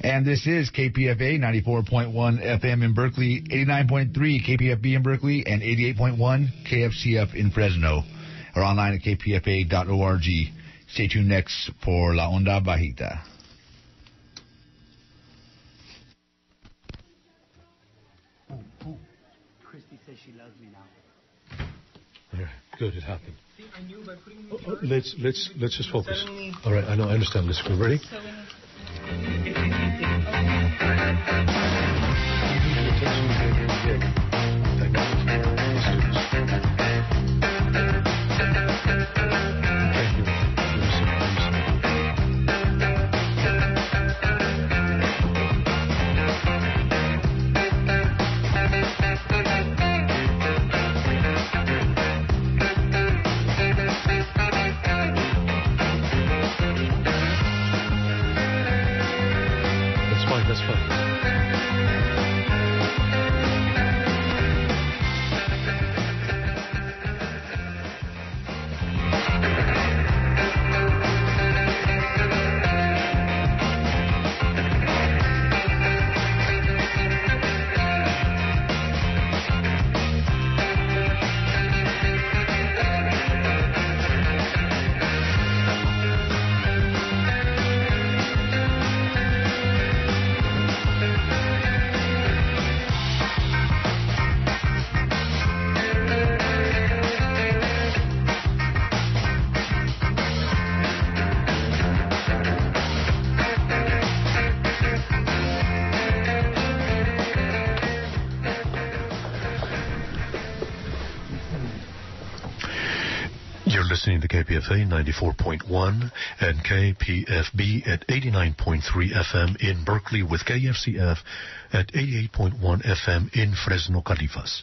And this is KPFA 94.1 FM in Berkeley, 89.3 KPFB in Berkeley, and 88.1 KFCF in Fresno. Or online at kpfa.org. Stay tuned next for La Onda Bajita. Christy says she loves me now. Yeah, good, it happened. See, I knew by putting Let's just focus. All right, I know, I understand. Let's go. Ready? That's fine. You're listening to KPFA 94.1 and KPFB at 89.3 FM in Berkeley with KFCF at 88.1 FM in Fresno, Califas.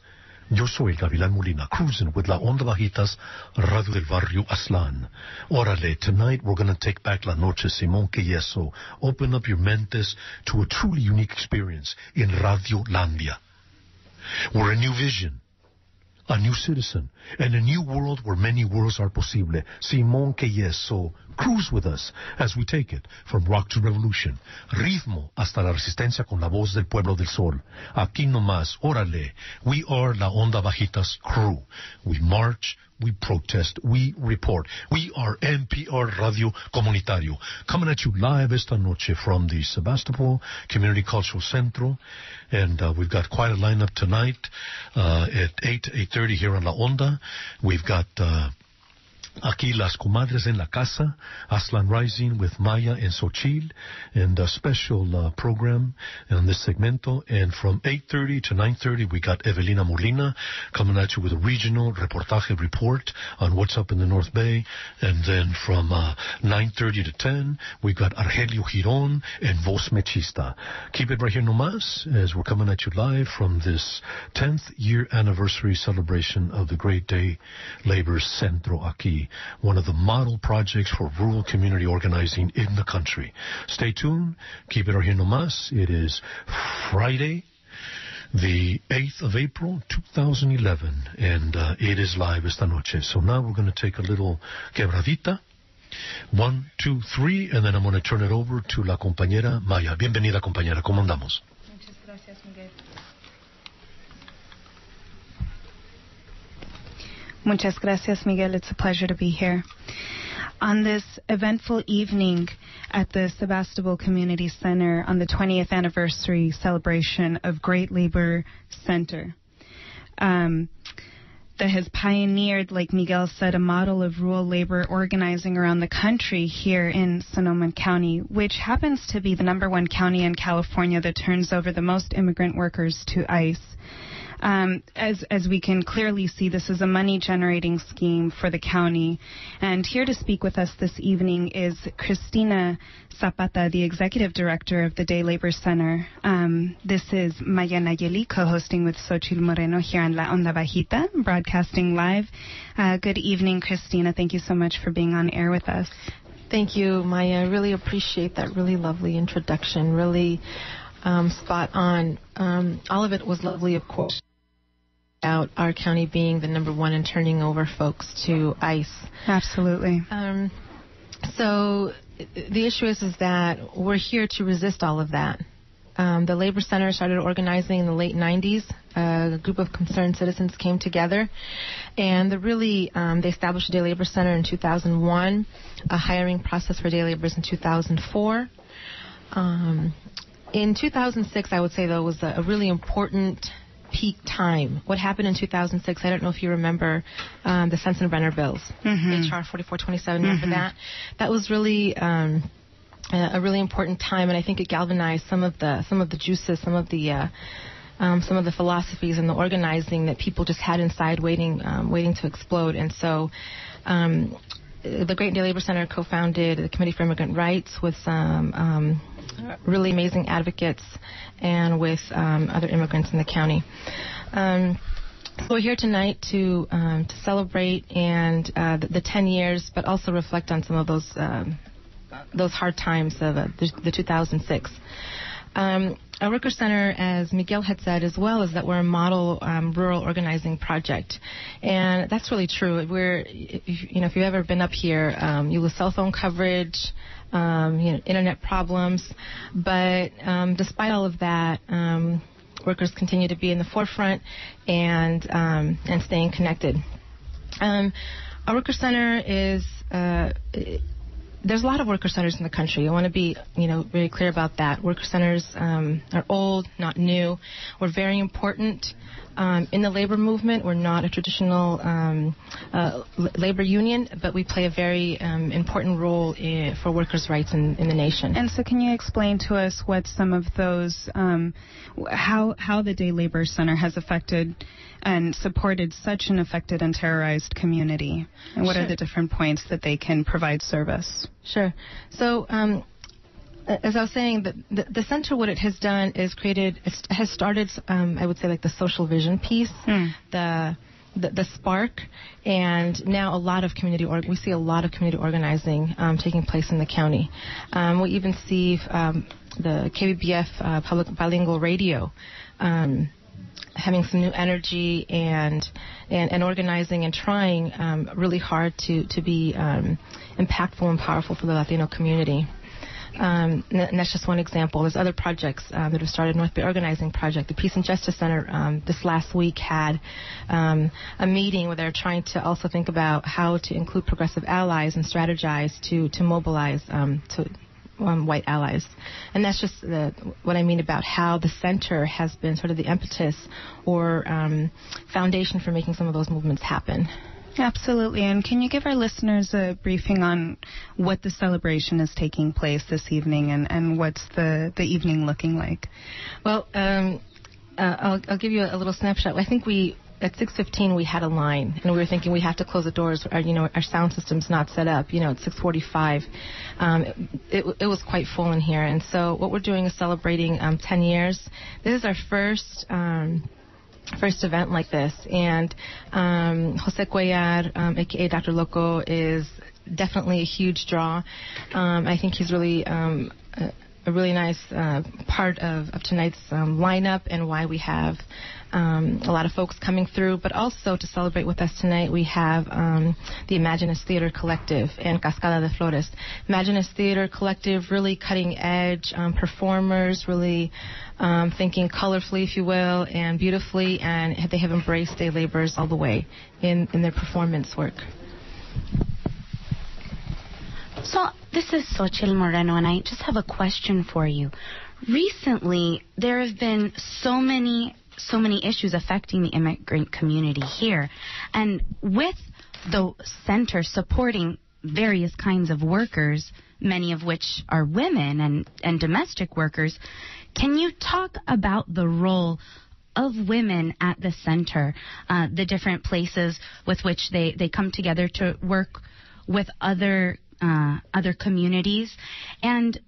Yo soy el Gavilán Molina, cruising with La Onda Bajitas, Radio del Barrio Aztlán. Órale, tonight we're going to take back La Noche Simón Queso. Open up your mentes to a truly unique experience in Radio Landia. We're a new vision, a new citizen, and a new world where many worlds are posible. Simón Queso, cruise with us as we take it from rock to revolution, ritmo hasta la resistencia con la voz del pueblo del sol. Aquí nomás, órale, we are La Onda Bajitas crew. We march, we protest, we report. We are NPR Radio Comunitario, coming at you live esta noche from the Sebastopol Community Cultural Centro. And we've got quite a lineup tonight at 8 to 8:30 here on La Onda. We've got aquí Las Comadres en la Casa, Aztlán Rising with Maya and Xochitl, and a special program on this segmento. And from 8:30 to 9:30, we got Evelina Molina coming at you with a regional reportaje report on what's up in the North Bay. And then from 9:30 to 10, we got Argelio Girón and Voz Mechista. Keep it right here nomás as we're coming at you live from this 10th year anniversary celebration of the Great Day Labor Centro aquí, one of the model projects for rural community organizing in the country. Stay tuned. Keep it right here nomás. It is Friday, the 8th of April, 2011, and it is live esta noche. So now we're going to take a little quebradita. 1, 2, 3, and then I'm going to turn it over to la compañera Maya. Bienvenida, compañera. ¿Cómo andamos? Muchas gracias, Miguel. Muchas gracias, Miguel. It's a pleasure to be here. On this eventful evening at the Sebastopol Community Center on the 20th anniversary celebration of Great Labor Center, that has pioneered, like Miguel said, a model of rural labor organizing around the country here in Sonoma County, which happens to be the #1 county in California that turns over the most immigrant workers to ICE. As we can clearly see, this is a money-generating scheme for the county. And here to speak with us this evening is Cristina Zapata, the Executive Director of the Day Labor Center. This is Maya Nayeli, co-hosting with Xochitl Moreno here on La Onda Bajita, broadcasting live. Good evening, Cristina. Thank you so much for being on air with us. Thank you, Maya. I really appreciate that really lovely introduction, really spot on. All of it was lovely, of course. about our county being the number one in turning over folks to ICE. Absolutely. So the issue is that we're here to resist all of that. The Labor Center started organizing in the late 90s. A group of concerned citizens came together, and they established the Day Labor Center in 2001, a hiring process for day laborers in 2004. In 2006, I would say, though, was a really important peak time. What happened in 2006, I don't know if you remember the Sensenbrenner bills, HR 4427, remember that? That was really a really important time, and I think it galvanized some of the juices, some of the philosophies and the organizing that people just had inside, waiting to explode. And so, the Great Day Labor Center co-founded the Committee for Immigrant Rights with some really amazing advocates and with other immigrants in the county. We're here tonight to celebrate and the 10 years, but also reflect on some of those hard times of the 2006. Our Worker Center, as Miguel had said, as well, is that we're a model rural organizing project, and that's really true. If you've ever been up here, you lose cell phone coverage, internet problems, but despite all of that, workers continue to be in the forefront and staying connected. Our Worker Center is. There's a lot of worker centers in the country. I want to be, very clear about that. Worker centers are old, not new. We're very important in the labor movement. We're not a traditional labor union, but we play a very important role for workers' rights in the nation. And so can you explain to us what some of those, how the Day Labor Center has affected and supported such an affected and terrorized community? And what are the different points that they can provide service? Sure. So, as I was saying, the center, what it has done is has started, I would say, like the social vision piece, the spark, and now we see a lot of community organizing taking place in the county. We even see the KBBF public bilingual radio having some new energy and organizing and trying really hard to be impactful and powerful for the Latino community. And that's just one example. There's other projects that have started. North Bay Organizing Project, the Peace and Justice Center, this last week had a meeting where they're trying to also think about how to include progressive allies and strategize to mobilize white allies. And that's just what I mean about how the center has been sort of the impetus or foundation for making some of those movements happen. Absolutely. And can you give our listeners a briefing on what the celebration is taking place this evening and what's the evening looking like? Well, I'll give you a little snapshot. I think at 6:15 we had a line, and we were thinking we have to close the doors. Our sound system's not set up. At 6:45, it was quite full in here. And so what we're doing is celebrating 10 years. This is our first event like this, and Jose Cuellar, aka Dr. Loco, is definitely a huge draw. I think he's really a really nice part of tonight's lineup and why we have a lot of folks coming through. But also to celebrate with us tonight, we have the Imaginist Theater Collective and Cascada de Flores. Imaginist Theater Collective, really cutting edge performers, really thinking colorfully, if you will, and beautifully, and they have embraced day laborers all the way in their performance work. So this is Xochitl Moreno, and I just have a question for you. Recently, there have been so many issues affecting the immigrant community here, and with the center supporting various kinds of workers, many of which are women and domestic workers, can you talk about the role of women at the center, the different places with which they come together to work with other communities, and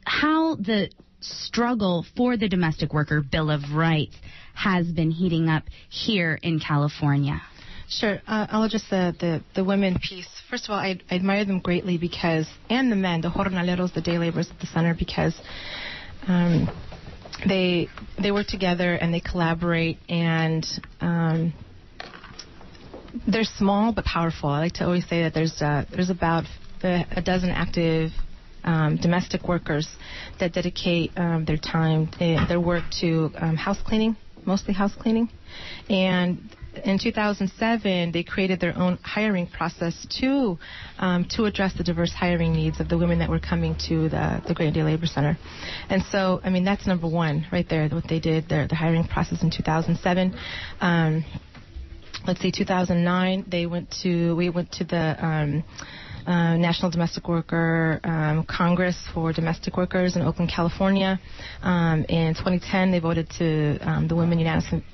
how the struggle for the domestic worker Bill of Rights has been heating up here in California? Sure. I'll address the women piece. First of all, I admire them greatly because, and the men, the jornaleros, the day laborers at the center, because they work together and they collaborate, and they're small but powerful. I like to always say that there's about a dozen active domestic workers that dedicate their time, their work to house cleaning, mostly house cleaning. And in 2007, they created their own hiring process to address the diverse hiring needs of the women that were coming to the Great Day Labor Center. And so, I mean, that's number one right there, what they did, the hiring process in 2007. Let's see, 2009, we went to the National Domestic Worker Congress for Domestic Workers in Oakland, California. In 2010, they voted the women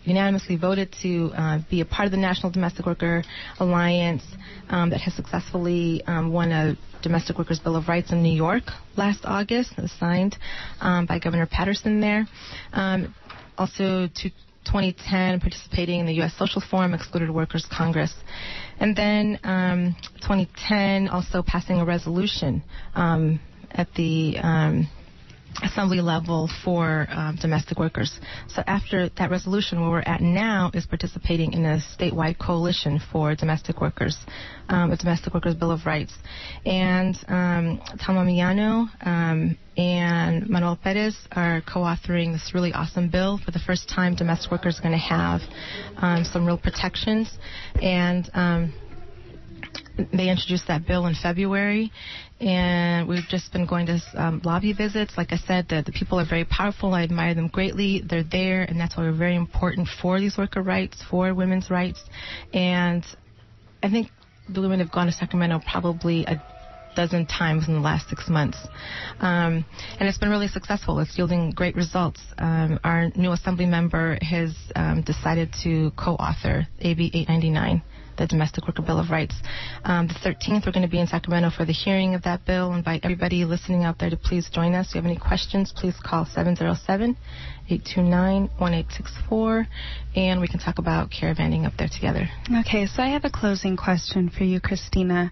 unanimously voted to be a part of the National Domestic Worker Alliance that has successfully won a Domestic Workers Bill of Rights in New York last August. It was signed by Governor Patterson there. Also, 2010, participating in the U.S. Social Forum, Excluded Workers Congress. And then 2010, also passing a resolution at the assembly level for domestic workers. So after that resolution, where we're at now is participating in a statewide coalition for domestic workers, a Domestic Workers Bill of Rights. And Thelma Millano and Manuel Perez are co-authoring this really awesome bill. For the first time, domestic workers are going to have some real protections. And they introduced that bill in February, and we've just been going to lobby visits. Like I said, the people are very powerful. I admire them greatly. They're there, and that's why we're very important for these worker rights, for women's rights. And I think the women have gone to Sacramento probably a dozen times in the last 6 months. And it's been really successful. It's yielding great results. Our new assembly member has decided to co-author AB 899. The Domestic Worker Bill of Rights. The 13th, we're going to be in Sacramento for the hearing of that bill. Invite everybody listening out there to please join us. If you have any questions, please call 707-829-1864, and we can talk about caravanning up there together. Okay, so I have a closing question for you, Christina.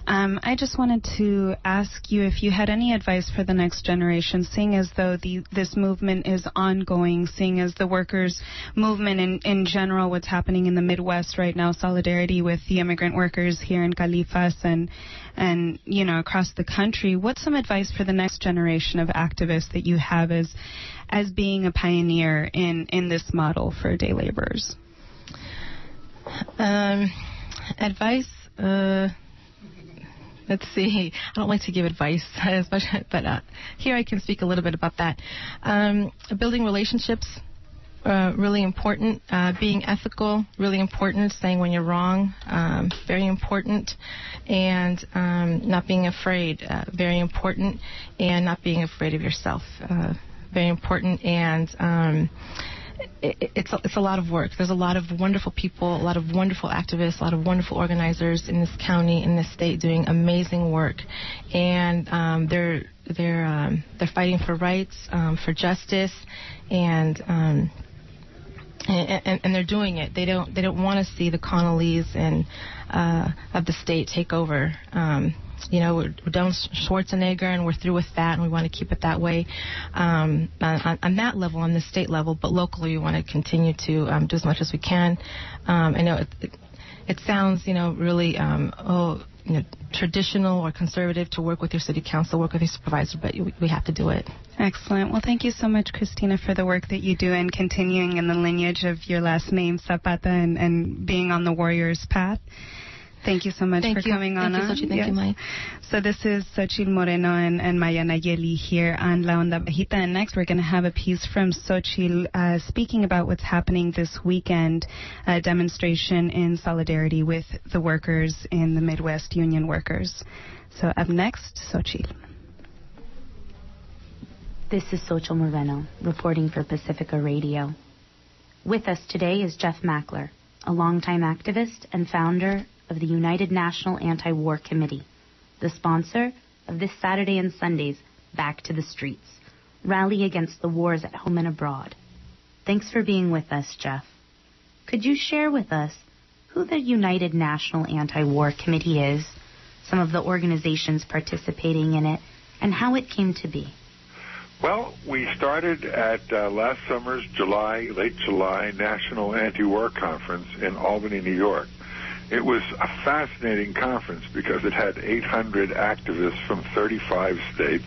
I just wanted to ask you if you had any advice for the next generation, seeing as though this movement is ongoing, seeing as the workers' movement in general, what's happening in the Midwest right now, solidarity with the immigrant workers here in Califas and you know, across the country. What's some advice for the next generation of activists that you have as being a pioneer in this model for day laborers? Advice? Let's see. I don't like to give advice, especially, but here I can speak a little bit about that. Building relationships. Really important. Being ethical, really important. Saying when you're wrong, very important. And not being afraid, very important. And not being afraid of yourself, very important. And it's a lot of work. There's a lot of wonderful people, a lot of wonderful activists, a lot of wonderful organizers in this county, in this state, doing amazing work. And they're fighting for rights, for justice, and they're doing it. They don't want to see the Connollys and of the state take over. You know, we're done with Schwarzenegger, and we're through with that, and we want to keep it that way on that level, on the state level. But locally, we want to continue to do as much as we can. I know it sounds, you know, really traditional or conservative to work with your city council, work with your supervisor, but we have to do it. Excellent. Well, thank you so much, Christina, for the work that you do and continuing in the lineage of your last name, Zapata, and being on the warrior's path. Thank you so much for coming on. Thank you, Maya. So this is Xochitl Moreno and Maya Nayeli here on La Onda Bajita. And next we're going to have a piece from Xochitl speaking about what's happening this weekend, a demonstration in solidarity with the workers in the Midwest Union Workers. So up next, Xochitl. This is Xochitl Moreno, reporting for Pacifica Radio. With us today is Jeff Mackler, a longtime activist and founder of the United National Anti-War Committee, the sponsor of this Saturday and Sunday's Back to the Streets, rally against the wars at home and abroad. Thanks for being with us, Jeff. Could you share with us who the United National Anti-War Committee is, some of the organizations participating in it, and how it came to be? Well, we started at last summer's late July National Anti-War Conference in Albany, New York. It was a fascinating conference because it had 800 activists from 35 states,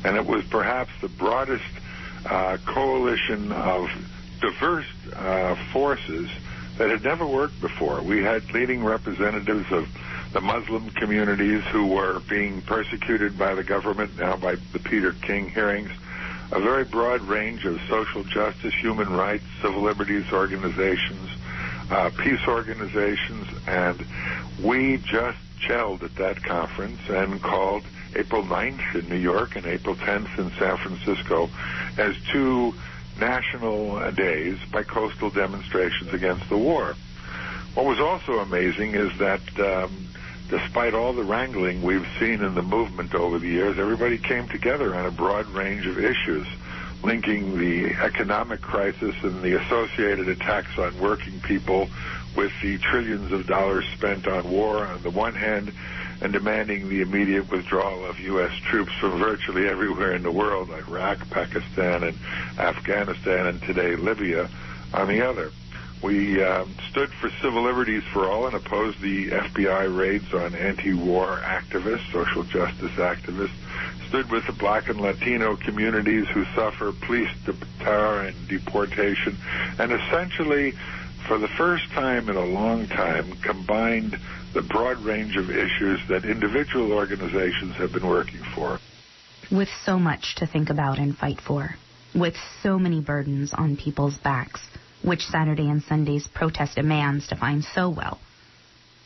and it was perhaps the broadest coalition of diverse forces that had never worked before. We had leading representatives of the Muslim communities who were being persecuted by the government, now by the Peter King hearings, a very broad range of social justice, human rights, civil liberties organizations, peace organizations, and we just gelled at that conference and called April 9th in New York and April 10th in San Francisco as two national days by coastal demonstrations against the war. What was also amazing is that despite all the wrangling we've seen in the movement over the years, everybody came together on a broad range of issues, linking the economic crisis and the associated attacks on working people with the trillions of dollars spent on war on the one hand, and demanding the immediate withdrawal of U.S. troops from virtually everywhere in the world, Iraq, Pakistan, and Afghanistan, and today Libya, on the other. We stood for civil liberties for all and opposed the FBI raids on anti-war activists, social justice activists, stood with the black and Latino communities who suffer police terror and deportation, and essentially, for the first time in a long time, combined the broad range of issues that individual organizations have been working for. With so much to think about and fight for, with so many burdens on people's backs, which Saturday and Sunday's protest demands define so well,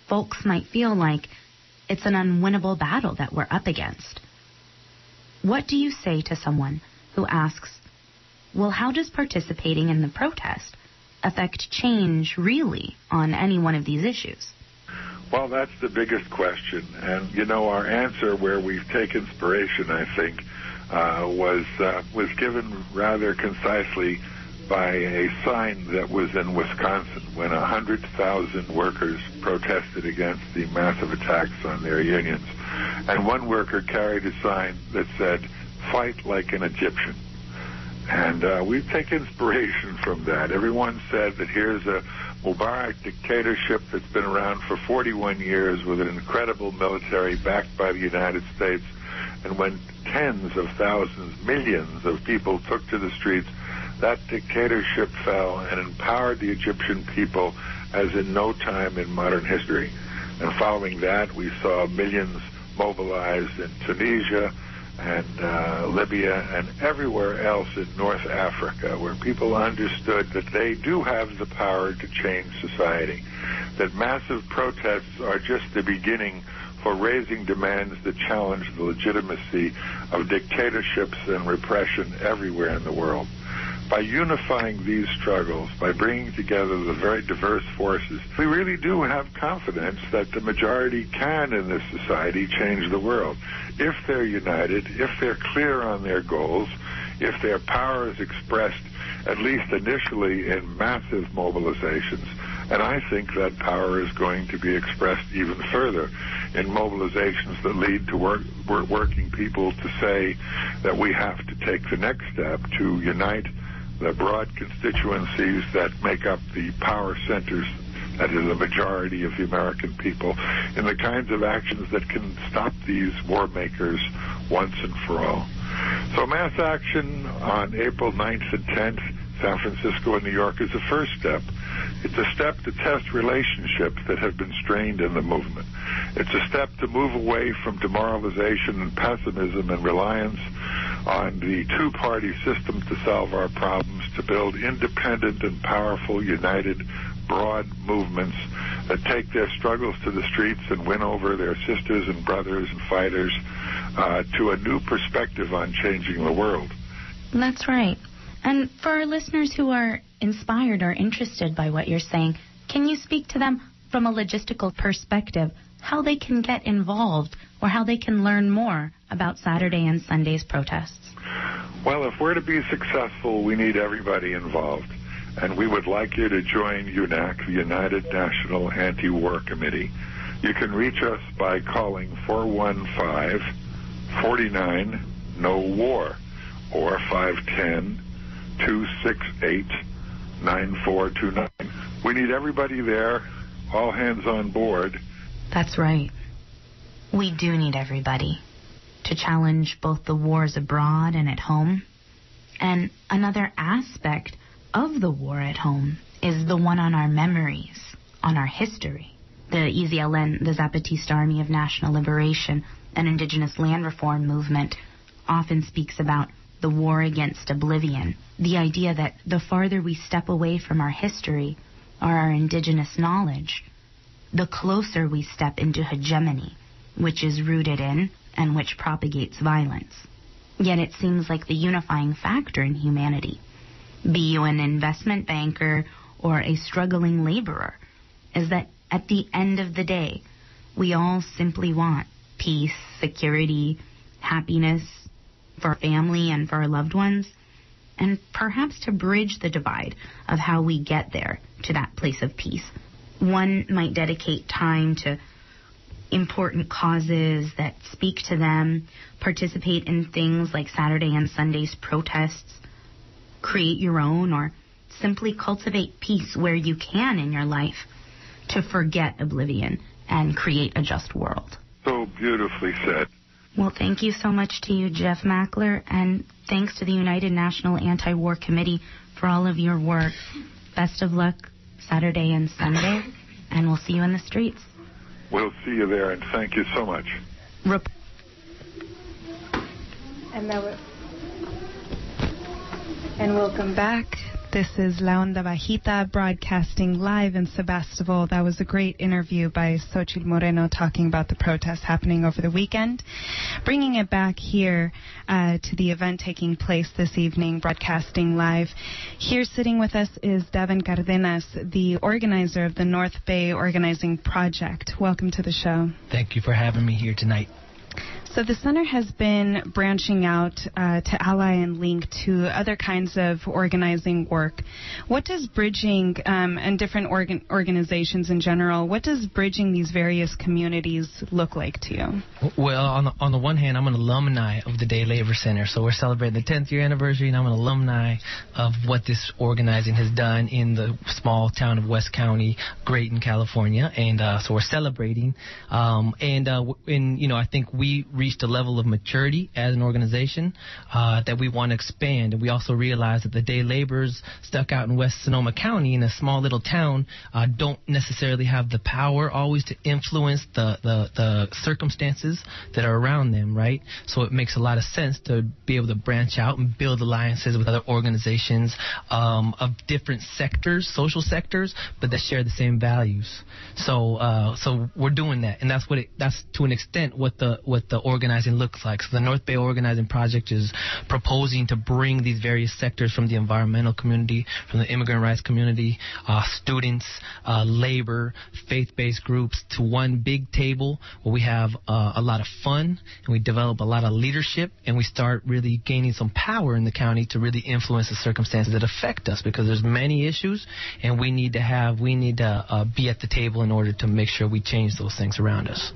folks might feel like it's an unwinnable battle that we're up against. What do you say to someone who asks, well, how does participating in the protest affect change really on any one of these issues? Well, that's the biggest question. And, you know, our answer where we take inspiration, I think, was given rather concisely by a sign that was in Wisconsin when 100,000 workers protested against the massive attacks on their unions. And one worker carried a sign that said, "Fight like an Egyptian." And we take inspiration from that. Everyone said that here's a Mubarak dictatorship that's been around for 41 years with an incredible military backed by the United States. And when tens of thousands, millions of people took to the streets, that dictatorship fell and empowered the Egyptian people as in no time in modern history. And following that, we saw millions mobilized in Tunisia and Libya and everywhere else in North Africa, where people understood that they do have the power to change society, that massive protests are just the beginning for raising demands that challenge the legitimacy of dictatorships and repression everywhere in the world. By unifying these struggles, by bringing together the very diverse forces, we really do have confidence that the majority can in this society change the world. If they're united, if they're clear on their goals, if their power is expressed, at least initially, in massive mobilizations. And I think that power is going to be expressed even further in mobilizations that lead to working people to say that we have to take the next step to unite the broad constituencies that make up the power centers, that is the majority of the American people, in the kinds of actions that can stop these war makers once and for all. So mass action on April 9th and 10th, San Francisco and New York, is the first step. It's a step to test relationships that have been strained in the movement. It's a step to move away from demoralization and pessimism and reliance on the two-party system to solve our problems, to build independent and powerful, united, broad movements that take their struggles to the streets and win over their sisters and brothers and fighters to a new perspective on changing the world. That's right. And for our listeners who are inspired or interested by what you're saying, can you speak to them from a logistical perspective, how they can get involved or how they can learn more about Saturday and Sunday's protests? Well, if we're to be successful, we need everybody involved. And we would like you to join UNAC, the United National Anti-War Committee. You can reach us by calling 415-49-NO-WAR. or 510-268-9429. We need everybody there, all hands on board. That's right. We do need everybody to challenge both the wars abroad and at home. And another aspect of the war at home is the one on our memories, on our history. The EZLN, the Zapatista Army of National Liberation, an indigenous land reform movement, often speaks about the war against oblivion. The idea that the farther we step away from our history or our indigenous knowledge, the closer we step into hegemony, which is rooted in and which propagates violence. Yet it seems like the unifying factor in humanity, be you an investment banker or a struggling laborer, is that at the end of the day, we all simply want peace, security, happiness for our family and for our loved ones, and perhaps to bridge the divide of how we get there to that place of peace. One might dedicate time to important causes that speak to them, participate in things like Saturday and Sunday's protests, create your own, or simply cultivate peace where you can in your life to forget oblivion and create a just world. So beautifully said. Well, thank you so much to you, Jeff Mackler, and thanks to the United National Anti-War Committee for all of your work. Best of luck Saturday and Sunday, and we'll see you in the streets. We'll see you there, and thank you so much. And welcome back. This is La Onda Bajita broadcasting live in Sebastopol. That was a great interview by Xochitl Moreno talking about the protests happening over the weekend. Bringing it back here to the event taking place this evening, broadcasting live. Here sitting with us is Devin Cardenas, the organizer of the North Bay Organizing Project. Welcome to the show. Thank you for having me here tonight. So the center has been branching out to ally and link to other kinds of organizing work. What does bridging, and different organizations in general, what does bridging these various communities look like to you? Well, on the one hand, I'm an alumni of the Day Labor Center, so we're celebrating the 10th year anniversary, and I'm an alumni of what this organizing has done in the small town of West County, Grayton, California, and so we're celebrating. I think we reached a level of maturity as an organization that we want to expand. And we also realize that the day laborers stuck out in West Sonoma County in a small little town don't necessarily have the power always to influence the circumstances that are around them, right? So it makes a lot of sense to be able to branch out and build alliances with other organizations of different sectors, social sectors, but that share the same values. So we're doing that, and that's to an extent what the organizing looks like. So the North Bay Organizing Project is proposing to bring these various sectors from the environmental community, from the immigrant rights community, students, labor, faith-based groups to one big table where we have a lot of fun and we develop a lot of leadership and we start really gaining some power in the county to really influence the circumstances that affect us, because there's many issues and we need to be at the table in order to make sure we change those things around us.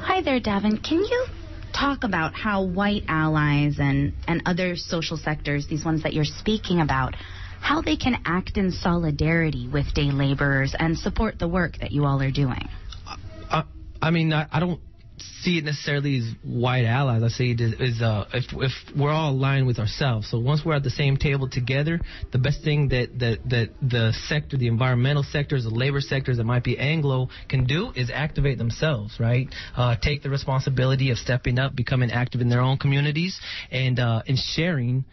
Hi there, Davin. Can you talk about how white allies and other social sectors, these ones that you're speaking about, how they can act in solidarity with day laborers and support the work that you all are doing? I don't see it necessarily as white allies. I see it as if we're all aligned with ourselves. So once we're at the same table together, the best thing that the sector, the environmental sectors, the labor sectors that might be Anglo can do is activate themselves, right? Take the responsibility of stepping up, becoming active in their own communities, and sharing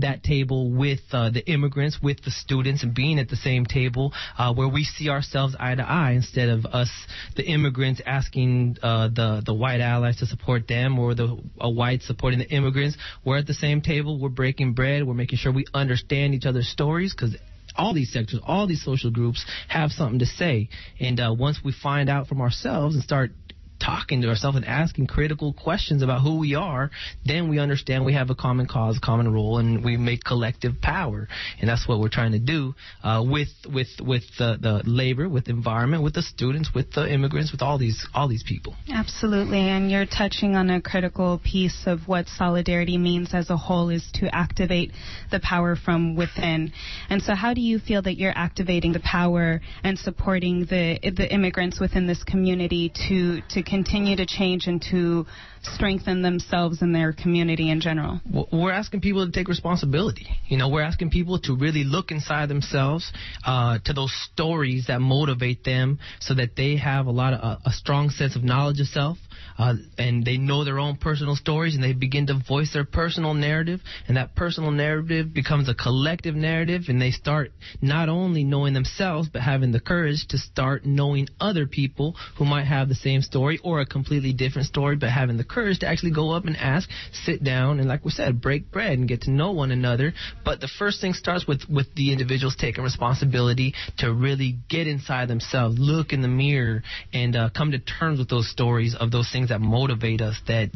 that table with the immigrants, with the students, and being at the same table where we see ourselves eye to eye, instead of us, the immigrants, asking the white allies to support them, or the whites supporting the immigrants. We're at the same table. We're breaking bread. We're making sure we understand each other's stories, because all these sectors, all these social groups have something to say. And once we find out from ourselves and start talking to ourselves and asking critical questions about who we are, then we understand we have a common cause, common role, and we make collective power. And that's what we're trying to do with the labor, with the environment, with the students, with the immigrants, with all these people. Absolutely. And you're touching on a critical piece of what solidarity means as a whole, is to activate the power from within. And so how do you feel that you're activating the power and supporting the immigrants within this community to continue to change and to strengthen themselves and their community in general? We're asking people to take responsibility. We're asking people to really look inside themselves, to those stories that motivate them, so that they have a strong sense of knowledge of self, and they know their own personal stories, and they begin to voice their personal narrative, and that personal narrative becomes a collective narrative, and they start not only knowing themselves, but having the courage to start knowing other people who might have the same story or a completely different story, but having the courage to actually go up and ask, sit down, and like we said, break bread and get to know one another. But the first thing starts with the individuals taking responsibility to really get inside themselves, look in the mirror, and come to terms with those stories of those things that motivate us, that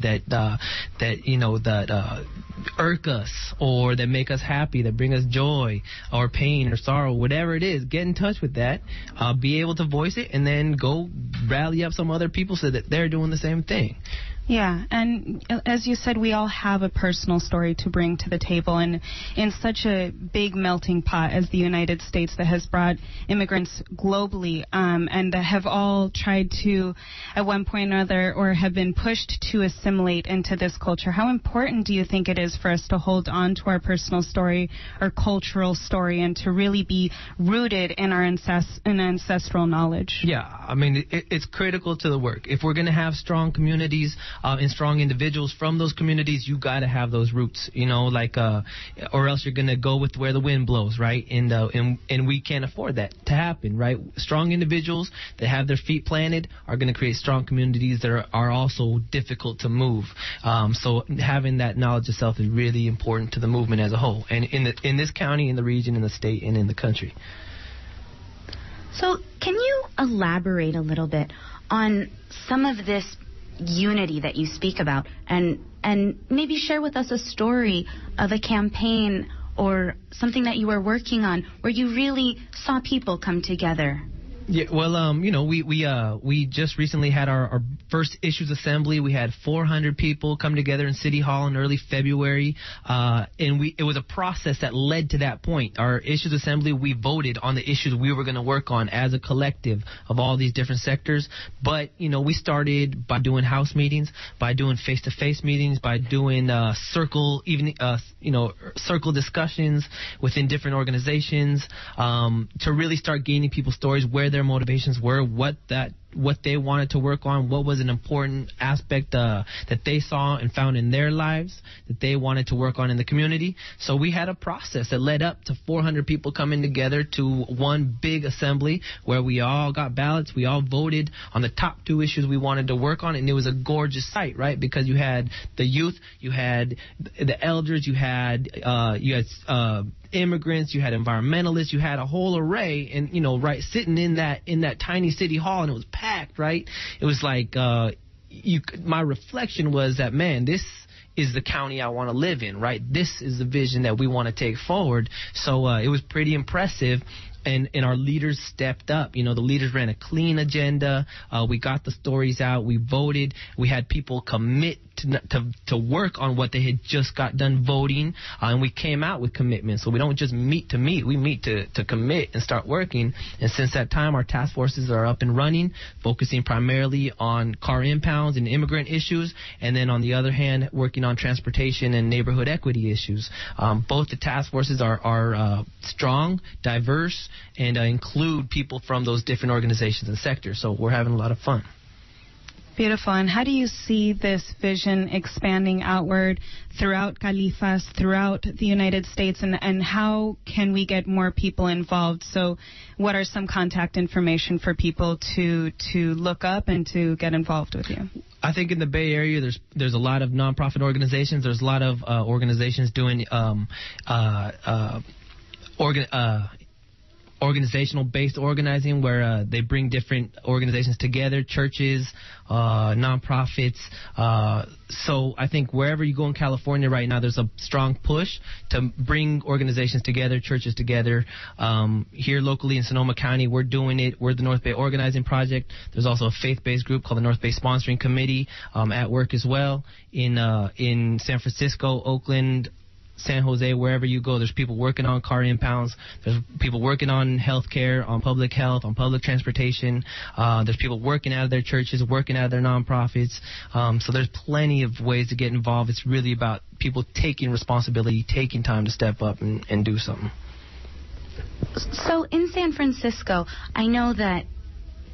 irk us, or that make us happy, that bring us joy or pain or sorrow, whatever it is. Get in touch with that, be able to voice it, and then go rally up some other people so that they're doing the same thing. Yeah, and as you said, we all have a personal story to bring to the table, and in such a big melting pot as the United States that has brought immigrants globally, and that have all tried to, at one point or another, or have been pushed to assimilate into this culture, how important do you think it is for us to hold on to our personal story, our cultural story, and to really be rooted in our ancestral knowledge? Yeah, I mean, it's critical to the work. If we're going to have strong communities, and strong individuals from those communities, you got to have those roots, or else you're going to go with where the wind blows, right? And we can't afford that to happen, right? Strong individuals that have their feet planted are going to create strong communities that are also difficult to move. So having that knowledge of self is really important to the movement as a whole, and in this county, in the region, in the state, and in the country. So can you elaborate a little bit on some of this unity that you speak about, and maybe share with us a story of a campaign or something that you were working on where you really saw people come together? Yeah, well, we just recently had our first issues assembly. We had 400 people come together in City Hall in early February, and it was a process that led to that point. Our issues assembly, we voted on the issues we were going to work on as a collective of all these different sectors. But we started by doing house meetings, by doing face-to-face meetings, by doing circle discussions within different organizations, to really start gaining people's stories, where their motivations were, what they wanted to work on, what was an important aspect that they saw and found in their lives that they wanted to work on in the community. So we had a process that led up to 400 people coming together to one big assembly where we all got ballots, we all voted on the top 2 issues we wanted to work on, and it was a gorgeous sight, right? Because you had the youth, you had the elders, you had immigrants, you had environmentalists, you had a whole array, and right, sitting in that tiny city hall, and it was packed, right? It was like my reflection was that, man, this is the county I want to live in, right? This is the vision that we want to take forward. So it was pretty impressive. And our leaders stepped up. The leaders ran a clean agenda. We got the stories out. We voted. We had people commit to work on what they had just got done voting, and we came out with commitments. So we don't just meet to meet. We meet to commit and start working. And since that time, our task forces are up and running, focusing primarily on car impounds and immigrant issues, and then on the other hand, working on transportation and neighborhood equity issues. Both the task forces are strong, diverse, and include people from those different organizations and sectors. So we're having a lot of fun. Beautiful. And how do you see this vision expanding outward throughout Califas, throughout the United States, and how can we get more people involved? So what are some contact information for people to look up and to get involved with you? I think in the Bay Area, there's a lot of nonprofit organizations. There's a lot of organizational-based organizing, where they bring different organizations together, churches, nonprofits. So I think wherever you go in California right now, there's a strong push to bring organizations together, churches together. Here locally in Sonoma County, we're doing it. We're the North Bay Organizing Project. There's also a faith-based group called the North Bay Sponsoring Committee at work as well. In San Francisco, Oakland, San Jose, wherever you go, there's people working on car impounds. There's people working on healthcare, on public health, on public transportation. There's people working out of their churches, working out of their nonprofits. So there's plenty of ways to get involved. It's really about people taking responsibility, taking time to step up and do something. So in San Francisco, I know that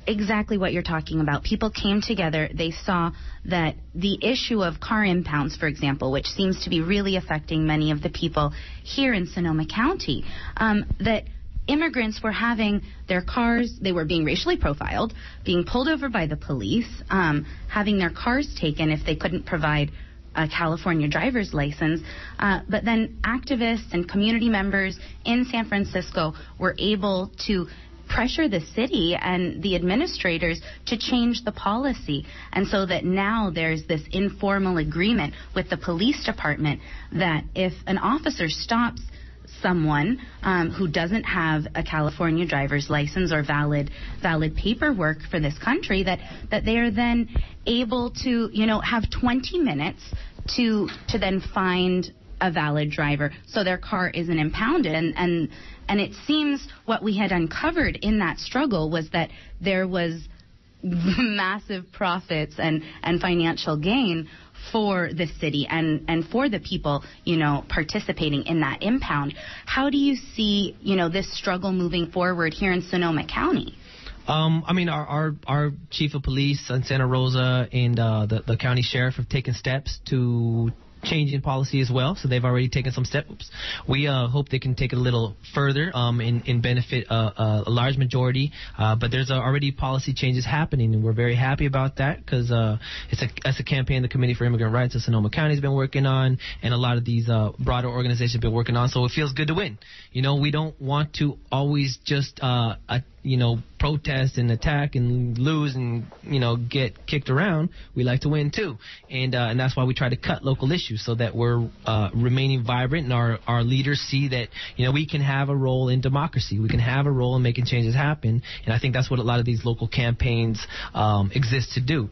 exactly what you're talking about. People came together. They saw that the issue of car impounds, for example, which seems to be really affecting many of the people here in Sonoma County, that immigrants were having their cars, they were being racially profiled, being pulled over by the police, having their cars taken if they couldn't provide a California driver's license. But then activists and community members in San Francisco were able to pressure the city and the administrators to change the policy. And so that now there's this informal agreement with the police department that if an officer stops someone who doesn't have a California driver's license or valid paperwork for this country, that they are then able to, have 20 minutes to then find a valid driver so their car isn't impounded. And it seems what we had uncovered in that struggle was that there was massive profits and financial gain for the city and for the people, participating in that impound. How do you see, this struggle moving forward here in Sonoma County? Our chief of police in Santa Rosa and the county sheriff have taken steps to changing policy as well, so they've already taken some steps. We hope they can take it a little further and benefit a large majority, but there's already policy changes happening, and we're very happy about that because it's a campaign the Committee for Immigrant Rights of Sonoma County has been working on, and a lot of these broader organizations have been working on, so it feels good to win. We don't want to always just protest and attack and lose and get kicked around. We like to win too, and that's why we try to cut local issues so that we're remaining vibrant, and our leaders see that we can have a role in democracy. We can have a role in making changes happen, and I think that's what a lot of these local campaigns exist to do.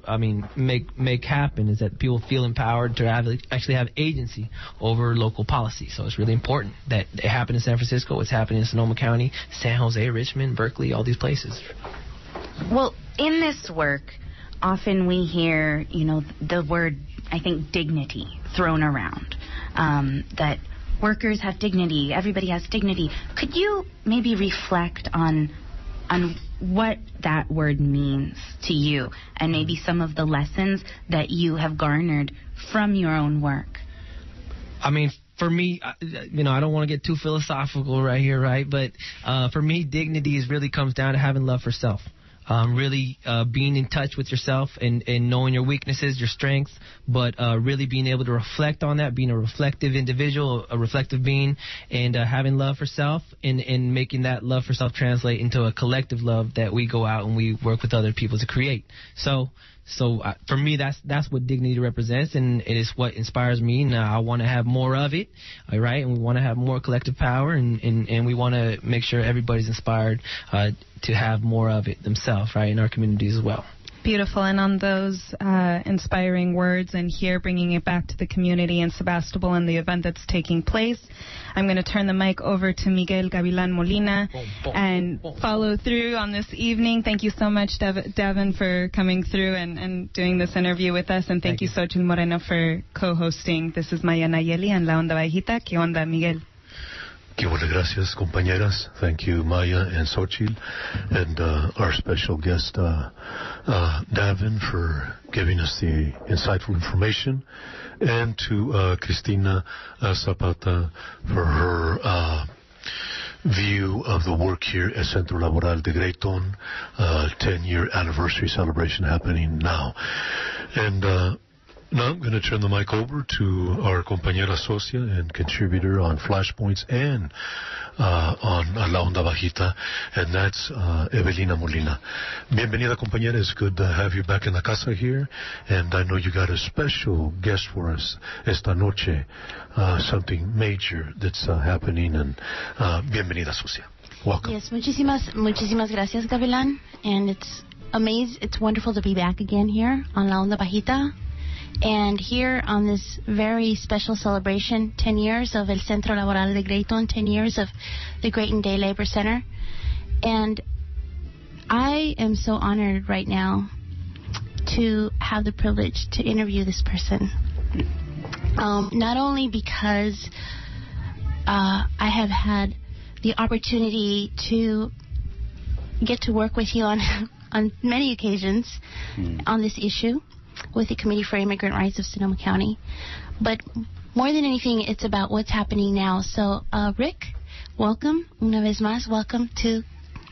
Make happen is that people feel empowered to actually have agency over local policy. So it's really important that it happened in San Francisco. It's happening in Sonoma County, San Jose, Richmond, Berkeley, all these places. Well, in this work, often we hear, the word, I think, dignity thrown around, that workers have dignity, everybody has dignity. Could you maybe reflect on what that word means to you and maybe some of the lessons that you have garnered from your own work? For me, I don't want to get too philosophical right here, right? But for me, dignity really comes down to having love for self. Really being in touch with yourself and knowing your weaknesses, your strengths, but really being able to reflect on that, being a reflective individual, a reflective being, and having love for self and making that love for self translate into a collective love that we go out and we work with other people to create. So for me, that's what dignity represents, and it is what inspires me. Now I want to have more of it, all right? And we want to have more collective power, and we want to make sure everybody's inspired to have more of it themselves, right, in our communities as well. Beautiful. And on those inspiring words, and here bringing it back to the community in Sebastopol and the event that's taking place, I'm going to turn the mic over to Miguel Gavilan Molina and follow through on this evening. Thank you so much, Devin, for coming through and doing this interview with us. And thank you, Xochitl Moreno, for co-hosting. This is Maya Nayeli and La Onda Bajita. ¿Qué onda, Miguel? Qué buenas gracias, compañeras. Thank you, Maya and Xochitl, and our special guest, Davin, for giving us the insightful information, and to Cristina Zapata for her view of the work here at Centro Laboral de Grayton, 10-year anniversary celebration happening now. And Now I'm going to turn the mic over to our compañera socia and contributor on Flashpoints and on La Onda Bajita, and that's Evelina Molina. Bienvenida, compañera. It's good to have you back in la casa here, and I know you got a special guest for us esta noche, something major that's happening, and bienvenida, socia. Welcome. Yes, muchísimas gracias, Gavilan, and it's wonderful to be back again here on La Onda Bajita. And here on this very special celebration, 10 years of El Centro Laboral de Grayton, 10 years of the Grayton Day Labor Center. And I am so honored right now to have the privilege to interview this person. Not only because I have had the opportunity to get to work with you on many occasions on this issue, with the Committee for Immigrant Rights of Sonoma County. But more than anything, it's about what's happening now. So, Rick, welcome. Una vez más, welcome to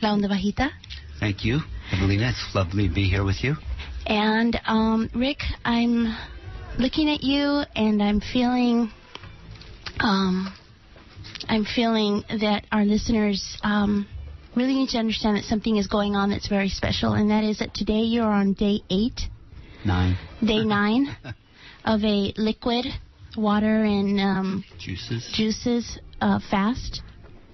La Onda Bajita. Thank you, Evelina. It's lovely to be here with you. And, Rick, I'm looking at you, and I'm feeling that our listeners really need to understand that something is going on that's very special, and that is that today you're on day 8. Day 9 of a liquid water and juices fast.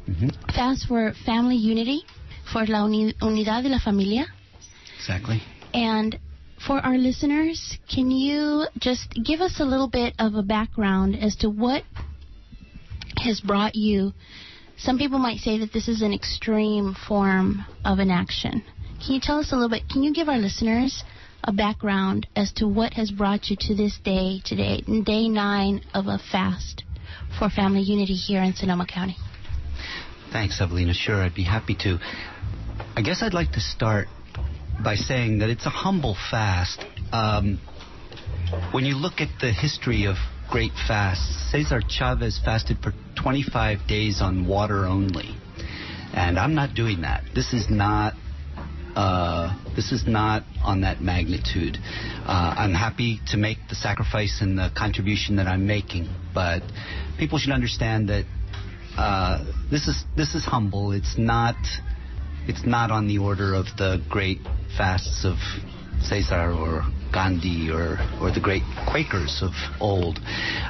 Mm-hmm. Fast for family unity, for la unidad de la familia. Exactly. And for our listeners, can you just give us a little bit of a background as to what has brought you? Some people might say that this is an extreme form of an action. Can you tell us a little bit? Can you give our listeners a background as to what has brought you to this day today, day 9 of a fast for family unity here in Sonoma County? Thanks, Evelina. Sure, I'd be happy to. I guess I'd like to start by saying that it's a humble fast. When you look at the history of great fasts, Cesar Chavez fasted for 25 days on water only. And I'm not doing that. This is not on that magnitude. I'm happy to make the sacrifice and the contribution that I'm making, but people should understand that this is humble. It's not on the order of the great fasts of Cesar or Gandhi or the great Quakers of old.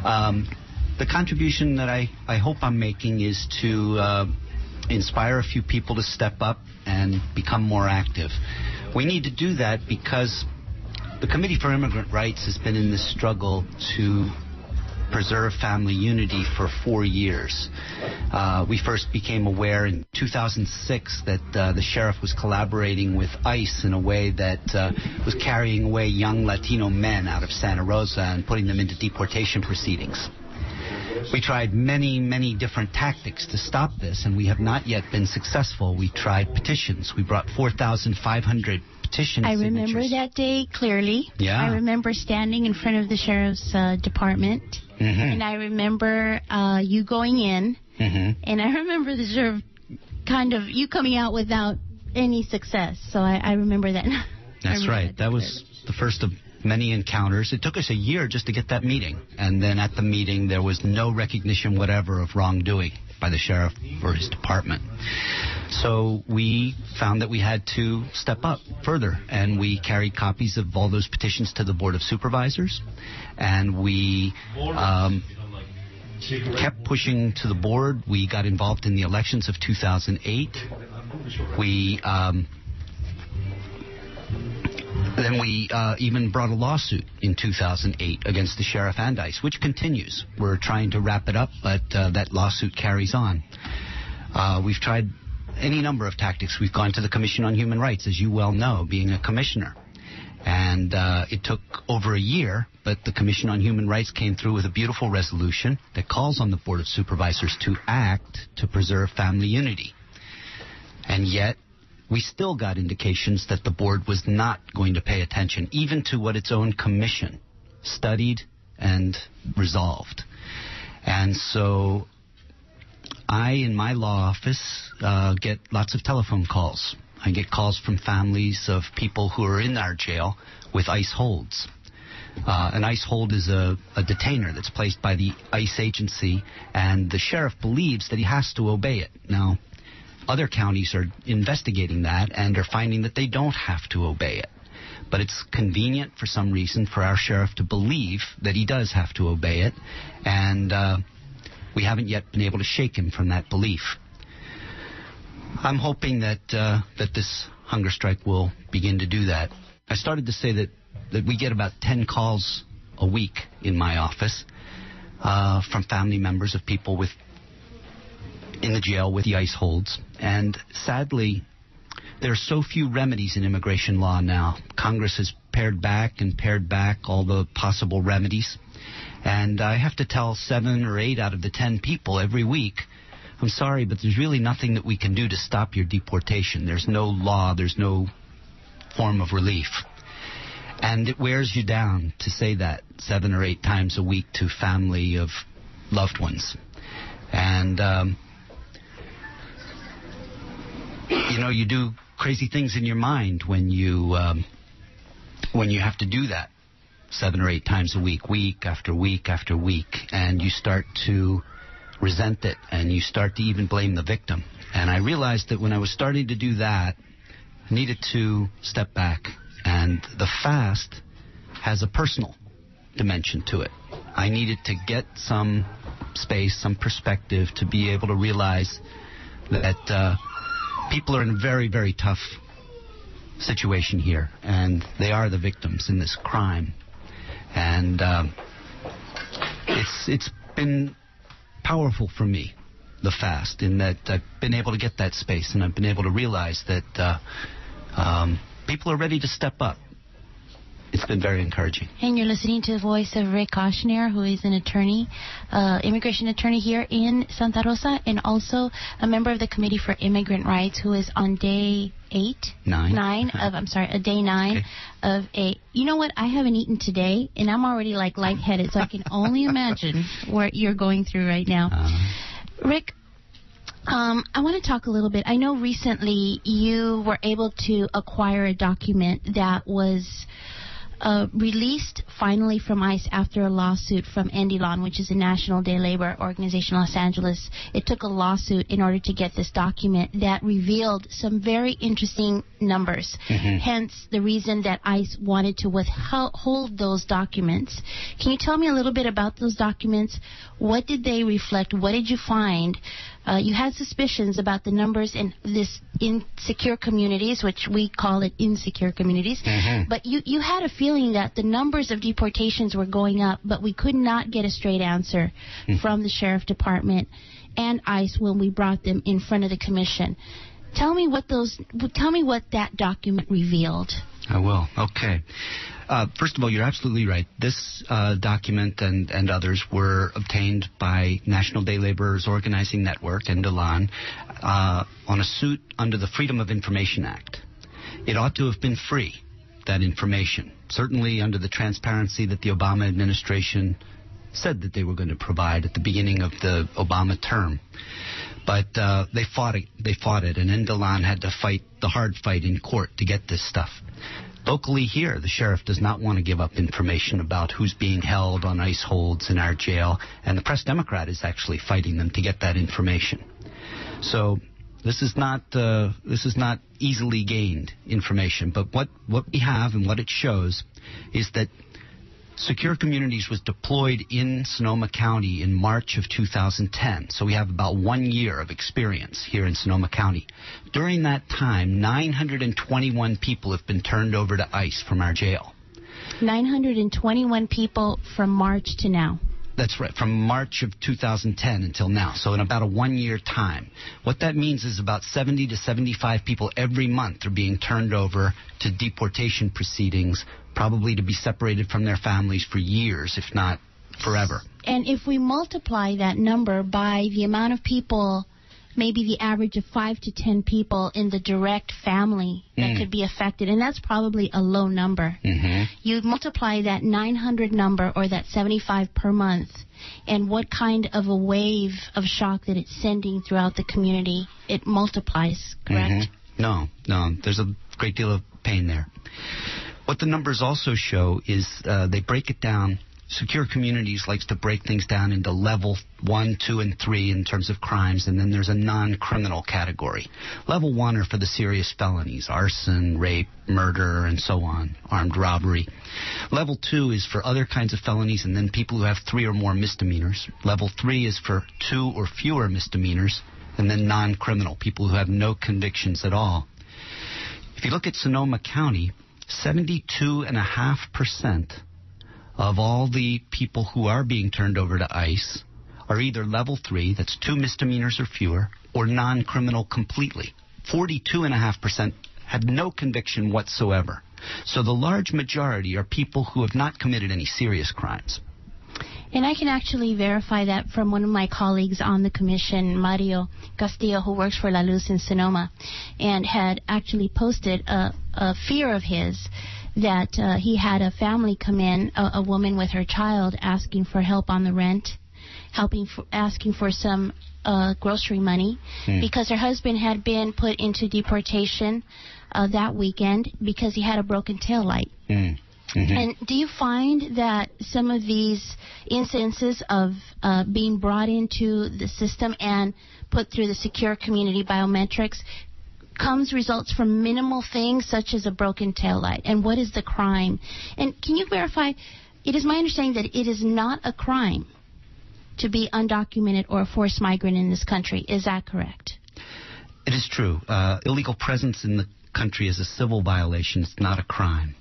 The contribution that I hope I'm making is to inspire a few people to step up and become more active. We need to do that because the Committee for Immigrant Rights has been in this struggle to preserve family unity for 4 years. We first became aware in 2006 that the sheriff was collaborating with ICE in a way that was carrying away young Latino men out of Santa Rosa and putting them into deportation proceedings. We tried many, many different tactics to stop this, and we have not yet been successful. We tried petitions. We brought 4,500 petition signatures. I remember that day clearly. Yeah. I remember standing in front of the sheriff's department, and I remember you going in, and I remember the sheriff kind of you coming out without any success. So I remember that. That's right. That was the first of many encounters. It took us a year just to get that meeting. And then at the meeting, there was no recognition whatever of wrongdoing by the sheriff or his department. So we found that we had to step up further, and we carried copies of all those petitions to the Board of Supervisors, and we kept pushing to the board. We got involved in the elections of 2008. Then we even brought a lawsuit in 2008 against the sheriff and ICE, which continues. We're trying to wrap it up, but that lawsuit carries on. We've tried any number of tactics. We've gone to the Commission on Human Rights, as you well know, being a commissioner. And it took over a year, but the Commission on Human Rights came through with a beautiful resolution that calls on the Board of Supervisors to act to preserve family unity. And yet, we still got indications that the board was not going to pay attention, even to what its own commission studied and resolved. And so I, in my law office, get lots of telephone calls. I get calls from families of people who are in our jail with ICE holds. An ICE hold is a detainer that's placed by the ICE agency, and the sheriff believes that he has to obey it. Now, other counties are investigating that and are finding that they don't have to obey it. But it's convenient for some reason for our sheriff to believe that he does have to obey it, and we haven't yet been able to shake him from that belief. I'm hoping that this hunger strike will begin to do that. I started to say that we get about 10 calls a week in my office from family members of people in the jail with the ICE holds. And sadly, there are so few remedies in immigration law now. Congress has pared back all the possible remedies. And I have to tell 7 or 8 out of the 10 people every week, I'm sorry, but there's really nothing that we can do to stop your deportation. There's no law. There's no form of relief. And it wears you down to say that 7 or 8 times a week to family of loved ones. And, you do crazy things in your mind when you have to do that 7 or 8 times a week, week after week after week, and you start to resent it, and you start to even blame the victim. And I realized that when I was starting to do that, I needed to step back, and the fast has a personal dimension to it. I needed to get some space, some perspective to be able to realize that people are in a very, very tough situation here, and they are the victims in this crime. And it's been powerful for me, the fast, in that I've been able to get that space, and I've been able to realize that people are ready to step up. It's been very encouraging. And you're listening to the voice of Rick Koshner, who is an attorney, immigration attorney here in Santa Rosa, and also a member of the Committee for Immigrant Rights, who is on day 9 of a... You know what? I haven't eaten today, and I'm already lightheaded, so I can only imagine what you're going through right now. Rick, I want to talk a little bit. I know recently you were able to acquire a document that was released finally from ICE after a lawsuit from NDLON, which is a National Day Labor Organization in Los Angeles. It took a lawsuit in order to get this document that revealed some very interesting numbers. Hence the reason that ICE wanted to withhold those documents. Can you tell me a little bit about those documents? What did they reflect? What did you find? You had suspicions about the numbers in this insecure communities, which we call it insecure communities. But you had a feeling that the numbers of deportations were going up, but we could not get a straight answer from the Sheriff Department and ICE when we brought them in front of the commission. Tell me what that document revealed. I will. Okay. First of all, you're absolutely right. This document and others were obtained by National Day Laborers Organizing Network and DeLon on a suit under the Freedom of Information Act. It ought to have been free, that information, certainly under the transparency that the Obama administration said that they were going to provide at the beginning of the Obama term. But they fought it, and DeLon had to fight the hard fight in court to get this stuff. Locally here, the sheriff does not want to give up information about who's being held on ICE holds in our jail, and the Press Democrat is actually fighting them to get that information. So this is not easily gained information. But what we have and what it shows is that Secure Communities was deployed in Sonoma County in March of 2010. So we have about 1 year of experience here in Sonoma County. During that time, 921 people have been turned over to ICE from our jail. 921 people from March to now. That's right, from March of 2010 until now, so in about a 1 year time. What that means is about 70 to 75 people every month are being turned over to deportation proceedings, probably to be separated from their families for years, if not forever. And if we multiply that number by the amount of people, maybe the average of 5 to 10 people in the direct family that could be affected, and that's probably a low number. You multiply that 900 number or that 75 per month, and what kind of a wave of shock that it's sending throughout the community, it multiplies, correct? No, there's a great deal of pain there. What the numbers also show is they break it down. Secure Communities likes to break things down into level 1, 2, and 3 in terms of crimes, and then there's a non-criminal category. Level 1 are for the serious felonies, arson, rape, murder, and so on, armed robbery. Level 2 is for other kinds of felonies, and then people who have 3 or more misdemeanors. Level 3 is for 2 or fewer misdemeanors, and then non-criminal, people who have no convictions at all. If you look at Sonoma County, 72.5% of all the people who are being turned over to ICE are either level 3, that's 2 misdemeanors or fewer, or non-criminal completely. 42.5% have no conviction whatsoever. So the large majority are people who have not committed any serious crimes. And I can actually verify that from one of my colleagues on the commission, Mario Castillo, who works for La Luz in Sonoma, and had actually posted a fear of his that he had a family come in, a woman with her child, asking for help on the rent, asking for some grocery money, because her husband had been put into deportation that weekend because he had a broken taillight. Mm-hmm. And do you find that some of these incidences of being brought into the system and put through the secure community biometrics results from minimal things such as a broken taillight? And what is the crime? And can you verify, it is my understanding that it is not a crime to be undocumented or a forced migrant in this country. Is that correct? It is true. Illegal presence in the country is a civil violation. It's not a crime.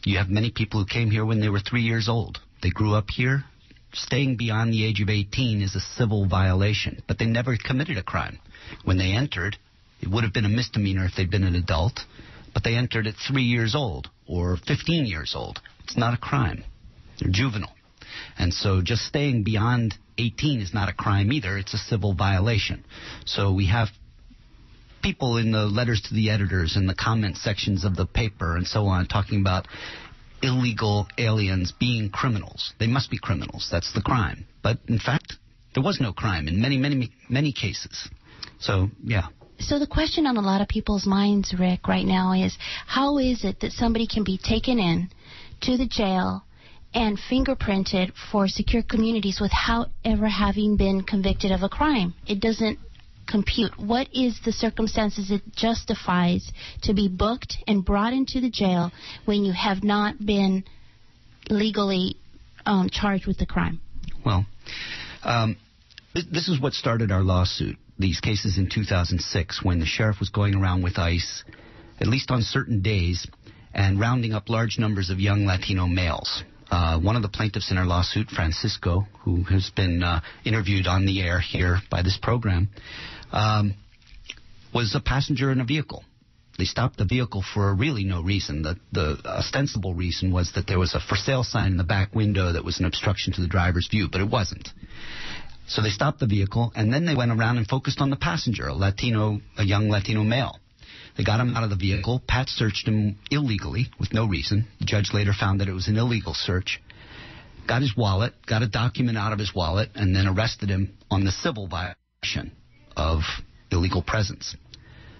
You have many people who came here when they were 3 years old. They grew up here. Staying beyond the age of 18 is a civil violation, but they never committed a crime. When they entered, it would have been a misdemeanor if they'd been an adult, but they entered at 3 years old or 15 years old. It's not a crime. They're juvenile. And so just staying beyond 18 is not a crime either. It's a civil violation. So we have people in the letters to the editors and the comment sections of the paper and so on talking about illegal aliens being criminals. They must be criminals. That's the crime. But in fact, there was no crime in many, many, many cases. So, yeah. So the question on a lot of people's minds, Rick, right now is, how is it that somebody can be taken in to the jail and fingerprinted for secure communities without ever having been convicted of a crime? It doesn't compute. What is the circumstances it justifies to be booked and brought into the jail when you have not been legally charged with the crime? Well, this is what started our lawsuit, these cases in 2006, when the sheriff was going around with ICE, at least on certain days, and rounding up large numbers of young Latino males. One of the plaintiffs in our lawsuit, Francisco, who has been interviewed on the air here by this program, was a passenger in a vehicle. They stopped the vehicle for really no reason. The ostensible reason was that there was a for sale sign in the back window that was an obstruction to the driver's view, but it wasn't. So they stopped the vehicle, and then they went around and focused on the passenger, a young Latino male. They got him out of the vehicle. Pat searched him illegally with no reason. The judge later found that it was an illegal search. Got his wallet, got a document out of his wallet, and then arrested him on the civil violation of illegal presence.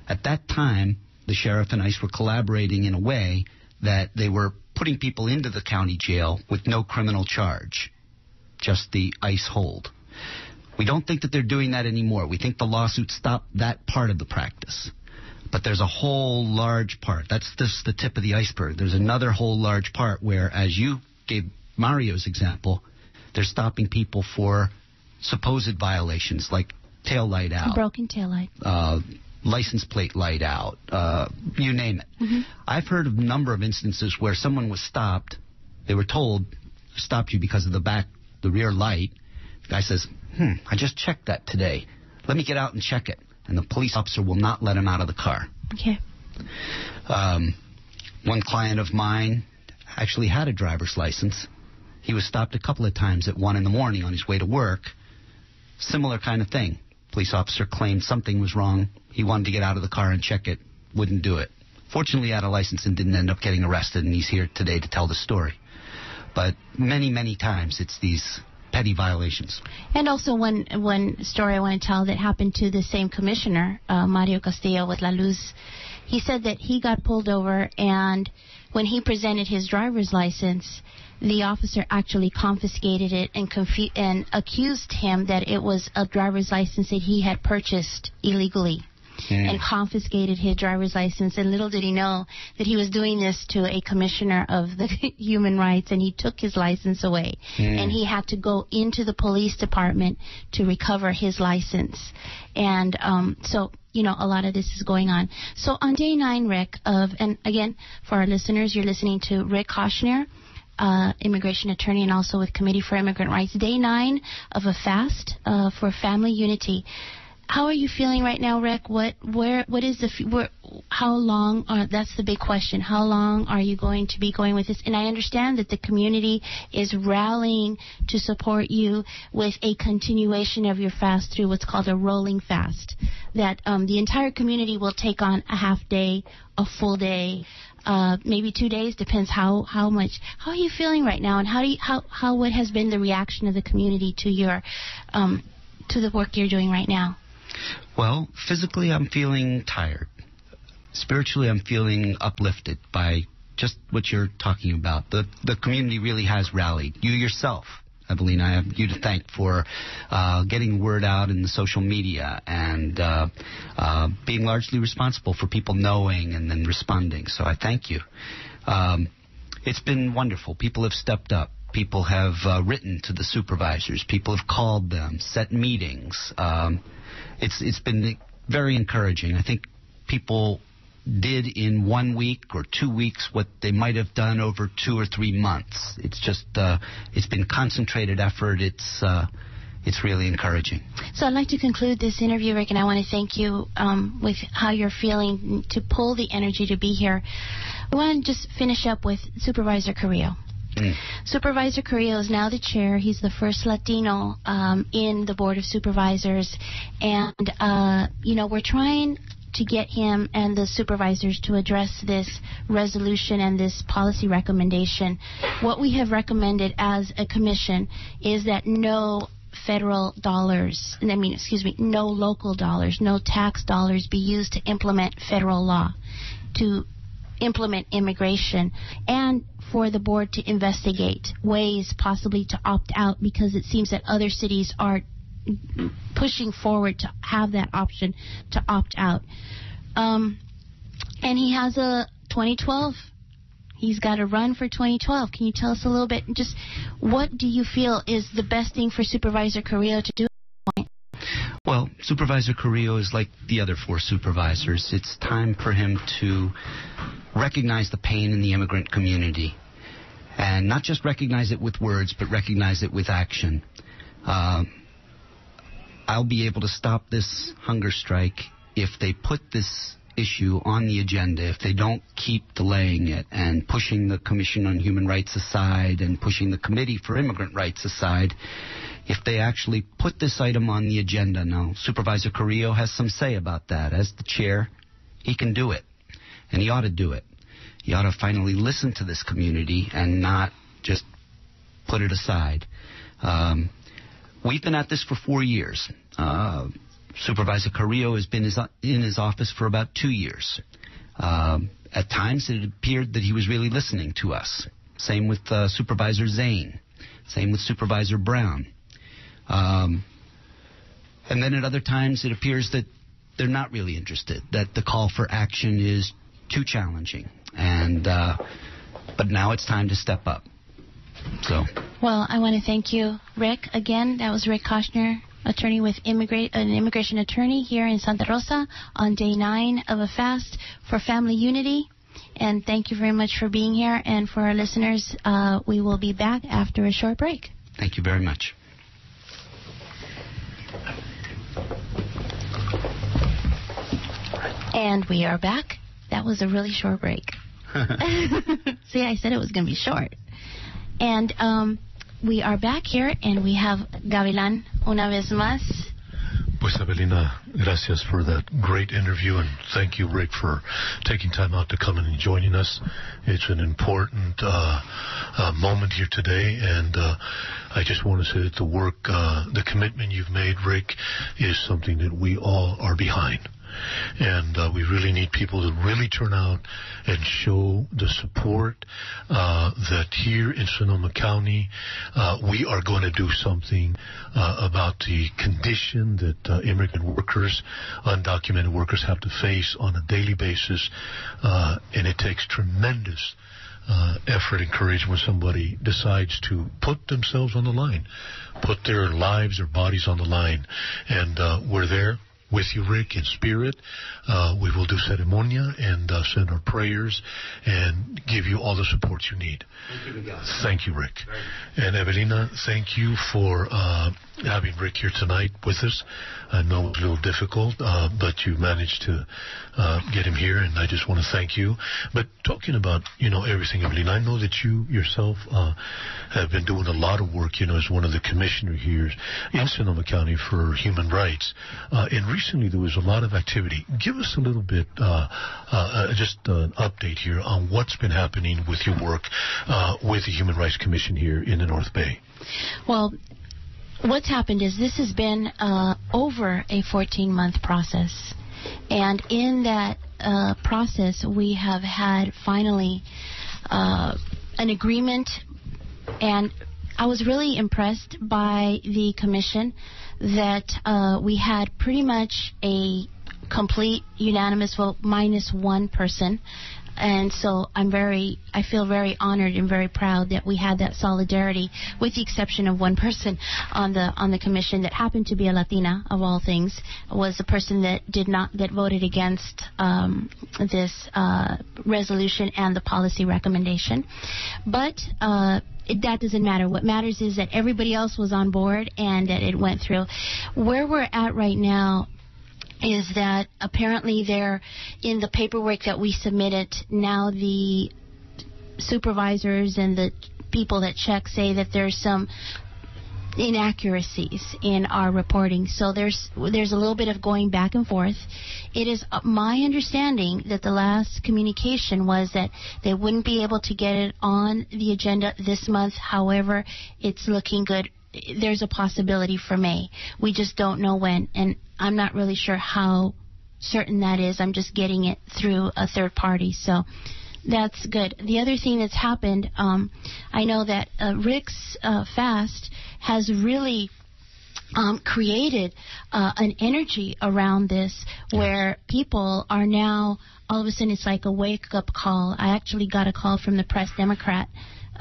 At that time, the sheriff and ICE were collaborating in a way that they were putting people into the county jail with no criminal charge, just the ICE hold. We don't think that they're doing that anymore. We think the lawsuit stopped that part of the practice. But there's a whole large part. That's just the tip of the iceberg. There's another whole large part where, as you gave Mario's example, they're stopping people for supposed violations like tail light out. Broken tail light. License plate light out. You name it. Mm-hmm. I've heard of a number of instances where someone was stopped. They were told, stopped you because of the rear light. The guy says, I just checked that today. Let me get out and check it. And the police officer will not let him out of the car. Okay. One client of mine actually had a driver's license. He was stopped a couple of times at 1 a.m. on his way to work. Similar kind of thing. Police officer claimed something was wrong. He wanted to get out of the car and check it. Wouldn't do it. Fortunately, he had a license and didn't end up getting arrested, and he's here today to tell the story. But many, many times it's these petty violations. And also one story I want to tell that happened to the same commissioner, Mario Castillo with La Luz. He said that he got pulled over and when he presented his driver's license, the officer actually confiscated it and accused him that it was a driver's license that he had purchased illegally. And confiscated his driver's license. And little did he know that he was doing this to a commissioner of the human rights, and he took his license away. And he had to go into the police department to recover his license. And so, a lot of this is going on. So on day 9, Rick, and again, for our listeners, you're listening to Rick Koshner, immigration attorney, and also with Committee for Immigrant Rights. Day 9 of a fast for family unity. How are you feeling right now, Rick? How long? That's the big question. How long are you going to be going with this? And I understand that the community is rallying to support you with a continuation of your fast through what's called a rolling fast. That the entire community will take on a half day, a full day, maybe 2 days, depends how much. How are you feeling right now? And what has been the reaction of the community to your to the work you're doing right now? Well, physically, I'm feeling tired. Spiritually, I'm feeling uplifted by just what you're talking about. The community really has rallied. You yourself, Evelina, I have you to thank for getting word out in the social media and being largely responsible for people knowing and then responding. So I thank you. It's been wonderful. People have stepped up. People have written to the supervisors. People have called them, set meetings. It's been very encouraging. I think people did in 1 week or 2 weeks what they might have done over 2 or 3 months. It's just it's been concentrated effort. It's really encouraging. So I'd like to conclude this interview, Rick, and I want to thank you with how you're feeling to pull the energy to be here. I want to just finish up with Supervisor Carrillo. Supervisor Carrillo is now the chair. He's the first Latino in the Board of Supervisors. And, we're trying to get him and the supervisors to address this resolution and this policy recommendation. What we have recommended as a commission is that no federal dollars, no local dollars, no tax dollars be used to implement federal law, to implement immigration, and for the board to investigate ways possibly to opt out, because it seems that other cities are pushing forward to have that option to opt out. And he has a 2012. He's got a run for 2012. Can you tell us a little bit, just what do you feel is the best thing for Supervisor Carrillo to do? Well, Supervisor Carrillo is like the other 4 supervisors. It's time for him to recognize the pain in the immigrant community. And not just recognize it with words, but recognize it with action. I'll be able to stop this hunger strike if they put this issue on the agenda, if they don't keep delaying it and pushing the Commission on Human Rights aside and pushing the Committee for Immigrant Rights aside. If they actually put this item on the agenda. Now, Supervisor Carrillo has some say about that. As the chair, he can do it, and he ought to do it. He ought to finally listen to this community and not just put it aside. We've been at this for 4 years. Supervisor Carrillo has been in his office for about 2 years. At times, it appeared that he was really listening to us. Same with Supervisor Zane. Same with Supervisor Brown. And then at other times, it appears that they're not really interested, that the call for action is too challenging. And but now it's time to step up. So. Well, I want to thank you, Rick. Again, that was Rick Koshner, attorney with an immigration attorney here in Santa Rosa on day 9 of a fast for family unity. And thank you very much for being here. And for our listeners, we will be back after a short break. Thank you very much. And we are back. That was a really short break. See, I said it was going to be short. And we are back here, and we have Gavilan una vez más. Pues, Evelina, gracias for that great interview, and thank you, Rick, for taking time out to come and joining us. It's an important moment here today, and I just want to say that the work, the commitment you've made, Rick, is something that we all are behind. And we really need people to really turn out and show the support that here in Sonoma County we are going to do something about the condition that immigrant workers, undocumented workers have to face on a daily basis. And it takes tremendous effort and courage when somebody decides to put themselves on the line, put their lives, their bodies on the line. And we're there with you, Rick, in spirit. We will do ceremonia and send our prayers and give you all the support you need. Thank you, Rick. And Evelina, thank you for having Rick here tonight with us. I know it was a little difficult, but you managed to get him here, and I just want to thank you. But talking about, everything, Evelina, I know that you yourself have been doing a lot of work, as one of the commissioners here in Sonoma County for human rights. And recently there was a lot of activity. Give us a little bit, just an update here on what's been happening with your work with the Human Rights Commission here in the North Bay. Well, what's happened is this has been over a 14-month process. And in that process, we have had finally an agreement. And I was really impressed by the commission that we had pretty much a complete unanimous vote minus one person. And so I feel very honored and very proud that we had that solidarity, with the exception of one person on the commission that happened to be a Latina, of all things, was the person that voted against this resolution and the policy recommendation. But that doesn't matter. What matters is that everybody else was on board and that it went through. Where we're at right now is that apparently they're in the paperwork that we submitted. Now the supervisors and the people that check say that there's some inaccuracies in our reporting. So there's a little bit of going back and forth. It is my understanding that the last communication was that they wouldn't be able to get it on the agenda this month. However, it's looking good. There's a possibility for May. We just don't know when, and I'm not really sure how certain that is. I'm just getting it through a third party, so that's good. The other thing that's happened, I know that Rick's fast has really created an energy around this where people are now, all of a sudden it's like a wake-up call. I actually got a call from the Press Democrat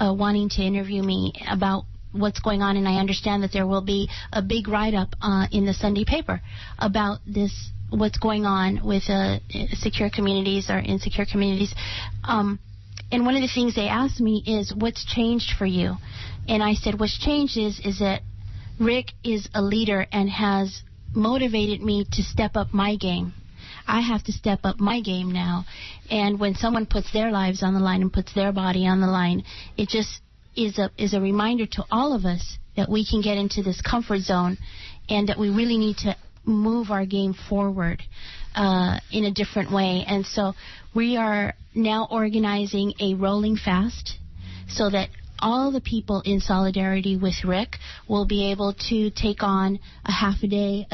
wanting to interview me about what's going on, and I understand that there will be a big write-up in the Sunday paper about this, what's going on with secure communities or insecure communities. And one of the things they asked me is, what's changed for you? And I said, what's changed is that Rick is a leader and has motivated me to step up my game. I have to step up my game now. And when someone puts their lives on the line and puts their body on the line, it just is a reminder to all of us that we can get into this comfort zone and that we really need to move our game forward in a different way. And so we are now organizing a rolling fast so that all the people in solidarity with Rick will be able to take on a half a day,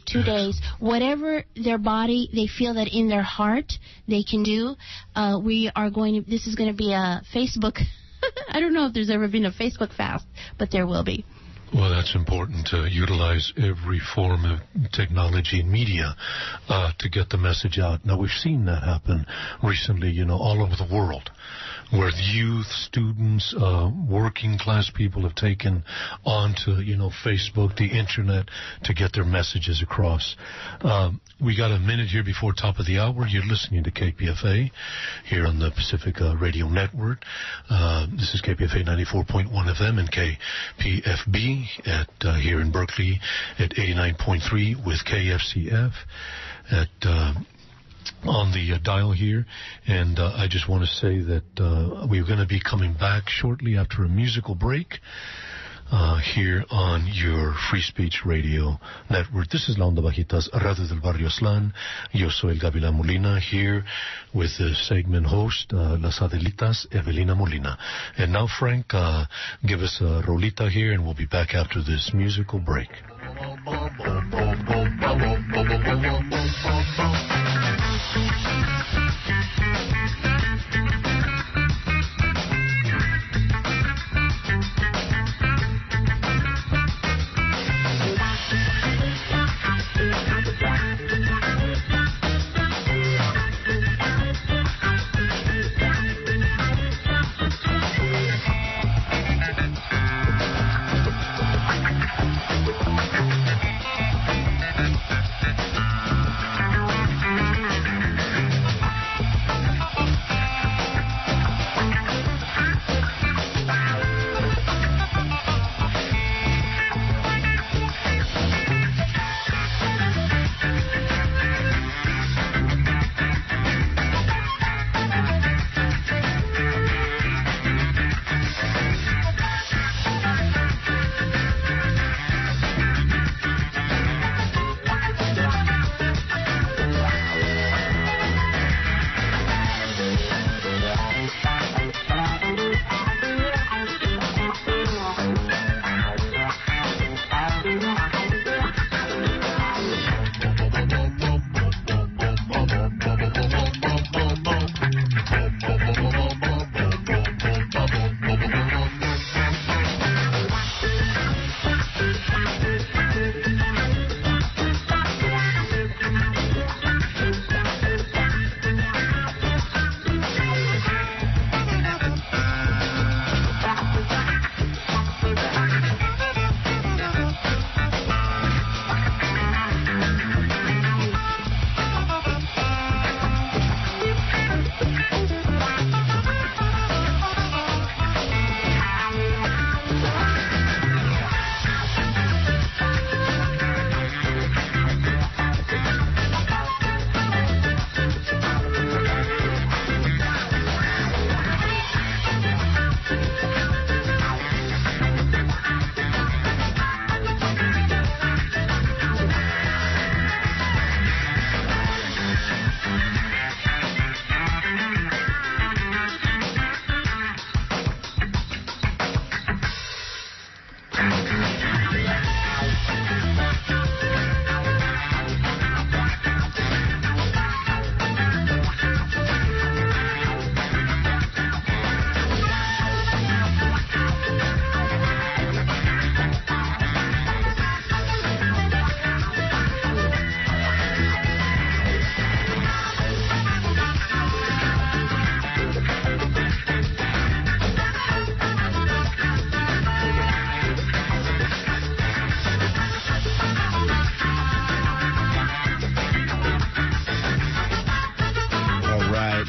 2 days, whatever their body, they feel that in their heart they can do. This is going to be a Facebook I don't know if there's ever been a Facebook fast, but there will be. Well, that's important to utilize every form of technology and media to get the message out. Now, we've seen that happen recently, all over the world, where youth, students, working class people have taken onto, Facebook, the internet, to get their messages across. We got a minute here before top of the hour. You're listening to KPFA here on the Pacific Radio Network. This is KPFA 94.1 FM and KPFB here in Berkeley at 89.3 with KFCF on the dial here. And I just want to say that we're going to be coming back shortly after a musical break here on your Free Speech Radio Network. This is La Onda Bajitas, Radio del Barrio Aztlán. Yo soy el Gavilán Molina, here with the segment host, Las Adelitas, Evelina Molina. And now, Frank, give us a rolita here, and we'll be back after this musical break.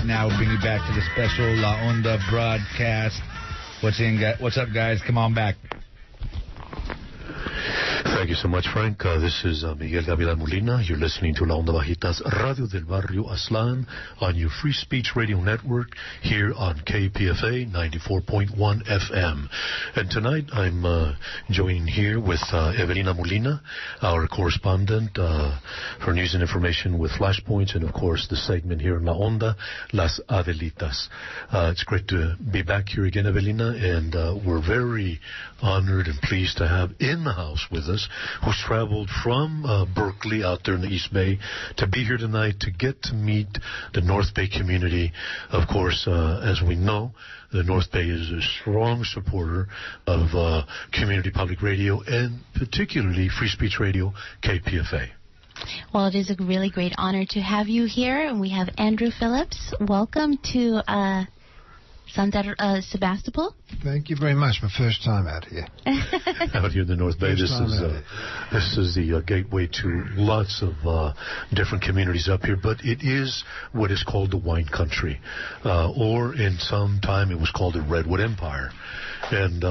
now bring you back to the special La Onda broadcast. What's up, guys? Come on back. Thank you so much, Frank. This is Miguel Gavilan Molina. You're listening to La Onda Bajita's Radio del Barrio Aslan on your free speech radio network here on KPFA 94.1 FM. And tonight I'm joined here with Evelina Molina, our correspondent for news and information with flashpoints, and of course the segment here in La Onda, Las Adelitas. It's great to be back here again, Evelina, and we're very honored and pleased to have in the house with us who's traveled from Berkeley out there in the East Bay to be here tonight to get to meet the North Bay community. Of course, as we know, the North Bay is a strong supporter of community public radio and particularly free speech radio, KPFA. Well, it is a really great honor to have you here, and we have Andrew Phillips. Welcome to Sebastopol. Thank you very much. My first time out here. Out here in the North Bay. This is the gateway to lots of different communities up here, but it is what is called the wine country, or in some time it was called the Redwood Empire. And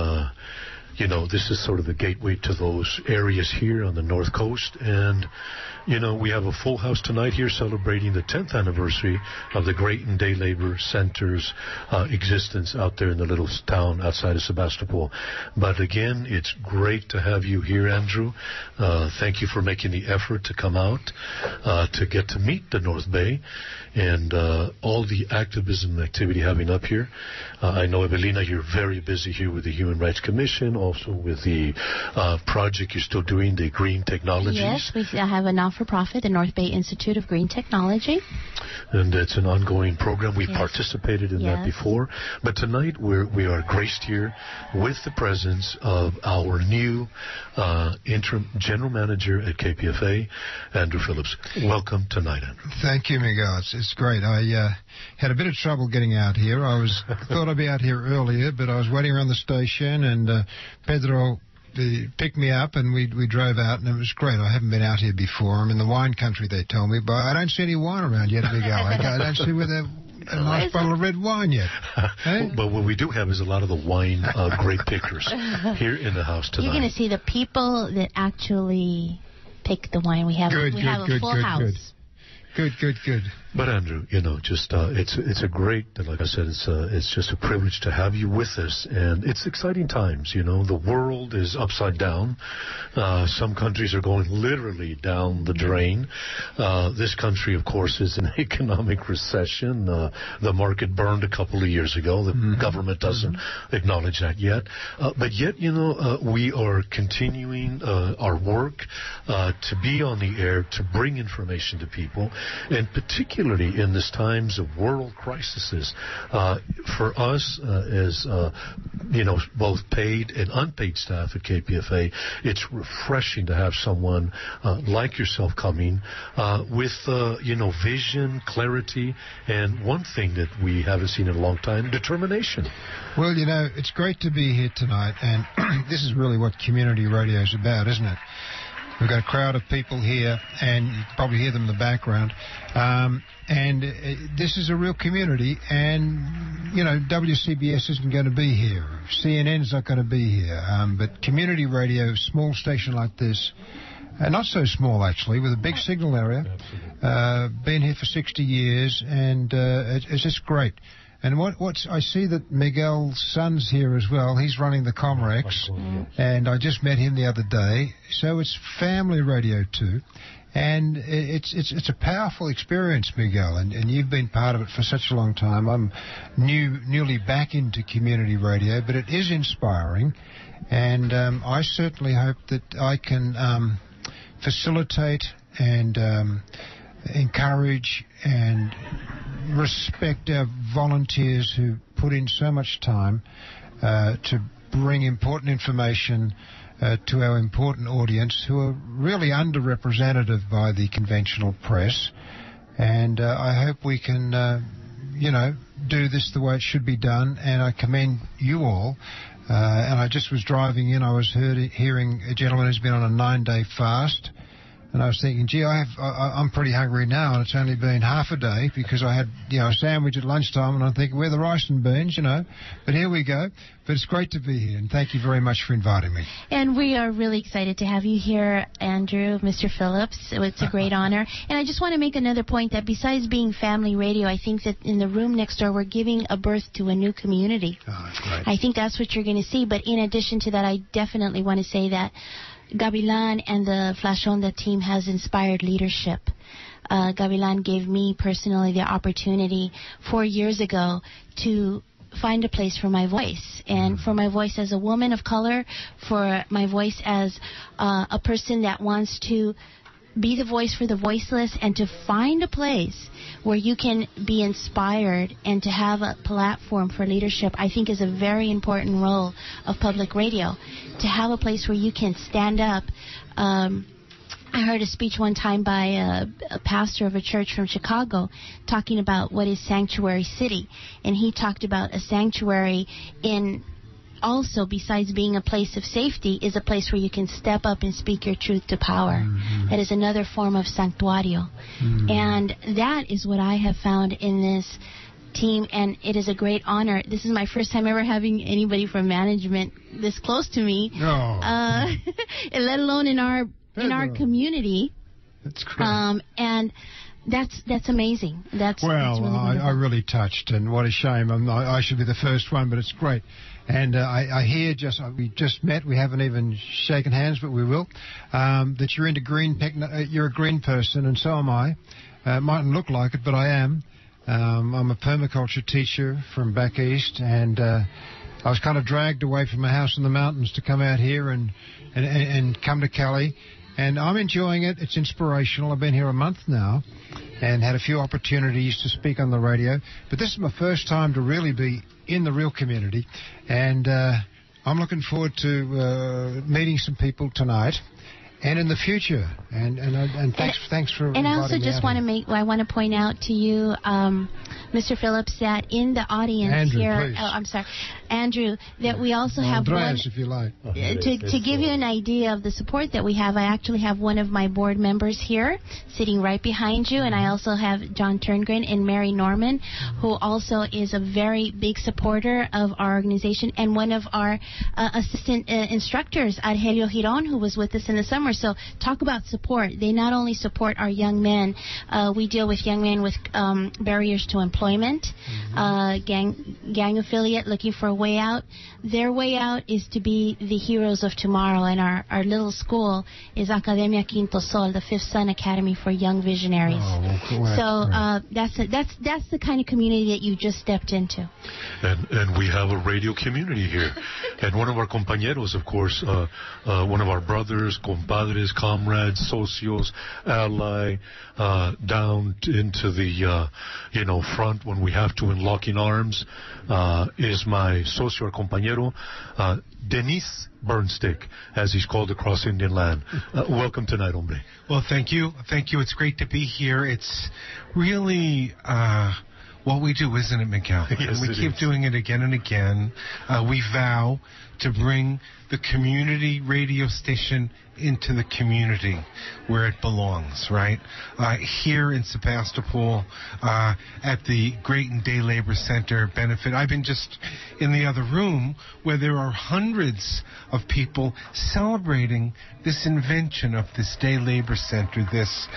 you know, this is sort of the gateway to those areas here on the North Coast. And you know, we have a full house tonight here celebrating the 10th anniversary of the Great and Day Labor Center's existence out there in the little town outside of Sebastopol. But again, it's great to have you here, Andrew. Thank you for making the effort to come out to get to meet the North Bay and all the activism and activity having up here. I know, Evelina, you're very busy here with the Human Rights Commission, also with the project you're still doing, the Green Technologies. Yes, we have a not-for-profit, the North Bay Institute of Green Technology. And it's an ongoing program. We participated in that before. But tonight we are graced here with the presence of our new interim general manager at KPFA, Andrew Phillips. Welcome tonight, Andrew. Thank you, Miguel. It's great. I had a bit of trouble getting out here. I thought I'd be out here earlier, but I was waiting around the station, and Pedro picked me up, and we drove out, and it was great. I haven't been out here before. I'm in the wine country, they told me, but I don't see any wine around yet, Miguel. I don't see where a nice bottle of red wine yet. Hey? But what we do have is a lot of the wine grape pickers here in the house tonight. You're going to see the people that actually pick the wine. We have a full house. Good. But Andrew, it's a great, like I said, it's just a privilege to have you with us, and it's exciting times. The world is upside down. Some countries are going literally down the drain. This country, of course, is in economic recession. The market burned a couple of years ago. The government doesn't acknowledge that yet. But yet, we are continuing our work to be on the air, to bring information to people, and particularly in these times of world crises, for us as both paid and unpaid staff at KPFA, it's refreshing to have someone like yourself coming with vision, clarity, and one thing that we haven't seen in a long time, determination. Well, it's great to be here tonight, and this is really what community radio is about, isn't it? We've got a crowd of people here, and you can probably hear them in the background. And this is a real community, and, WCBS isn't going to be here. CNN's not going to be here. But community radio, small station like this, not so small, actually, with a big signal area, been here for 60 years, and it's just great. And I see that Miguel's son's here as well. He's running the Comrex, and I just met him the other day. So it's family radio too, and it's a powerful experience, Miguel. And you've been part of it for such a long time. I'm newly back into community radio, but it is inspiring, and I certainly hope that I can facilitate and encourage and respect our volunteers who put in so much time to bring important information to our important audience who are really underrepresented by the conventional press. And I hope we can, do this the way it should be done. And I commend you all. And I just was driving in. I was hearing a gentleman who's been on a 9-day fast. And I was thinking, gee, I'm pretty hungry now, and it's only been half a day because I had, a sandwich at lunchtime, and I'm thinking, where are the rice and beans, But here we go. But it's great to be here, and thank you very much for inviting me. And we are really excited to have you here, Andrew, Mr. Phillips. It's a great honor. And I just want to make another point that besides being family radio, I think that in the room next door, we're giving a birth to a new community. Oh, that's great. I think that's what you're going to see. But in addition to that, I definitely want to say that Gavilan and the Flash Onda team has inspired leadership. Gavilan gave me personally the opportunity 4 years ago to find a place for my voice, and for my voice as a woman of color, for my voice as a person that wants to be the voice for the voiceless, and to find a place where you can be inspired and to have a platform for leadership, I think is a very important role of public radio. To have a place where you can stand up. I heard a speech one time by a pastor of a church from Chicago talking about what is sanctuary city. And he talked about a sanctuary in also, besides being a place of safety, is a place where you can step up and speak your truth to power. Mm-hmm. That is another form of sanctuario. Mm-hmm. And that is what I have found in this team, and it is a great honor. This is my first time ever having anybody from management this close to me, let alone in our community. That's great. And that's amazing. That's really I'm really touched, and what a shame. I should be the first one, but it's great. And I hear we just met. We haven't even shaken hands, but we will. That you're into green you're a green person, and so am I. Mightn't look like it, but I am. I'm a permaculture teacher from back east, and I was kind of dragged away from my house in the mountains to come out here and come to Cali. And I'm enjoying it. It's inspirational. I've been here a month now and had a few opportunities to speak on the radio. But this is my first time to really be in the real community. And I'm looking forward to meeting some people tonight and in the future. And thanks for inviting me. And I also just want to point out to you, Mr. Phillips, that in the audience Andrew, here, please. I'm sorry, Andrew, that we also have Andreas, one, if you like. to give you an idea of the support that we have. I actually have one of my board members here sitting right behind you, and I also have John Turngren and Mary Norman, who also is a very big supporter of our organization, and one of our assistant instructors, Argelio Giron, who was with us in the summer. So talk about support. They not only support our young men, we deal with young men with barriers to employment, gang affiliate looking for a way out. Their way out is to be the heroes of tomorrow, and our little school is Academia Quinto Sol, the Fifth Sun Academy for Young Visionaries. That's the kind of community that you just stepped into. And we have a radio community here. And one of our compañeros, of course, one of our brothers, compadres, comrades, socios, ally, down into the front when we have to in locking arms, is my socio or compañero, Denis Burnstick, as he's called across Indian land. Welcome tonight, hombre. Well, thank you. Thank you. It's great to be here. It's really what we do, isn't it, Miguel? Yes, and we keep doing it again and again. We vow to bring the community radio station into the community where it belongs, right? Here in Sebastopol, at the Grayton Day Labor Center benefit. I've been just in the other room where there are hundreds of people celebrating this invention of this Day Labor Center, this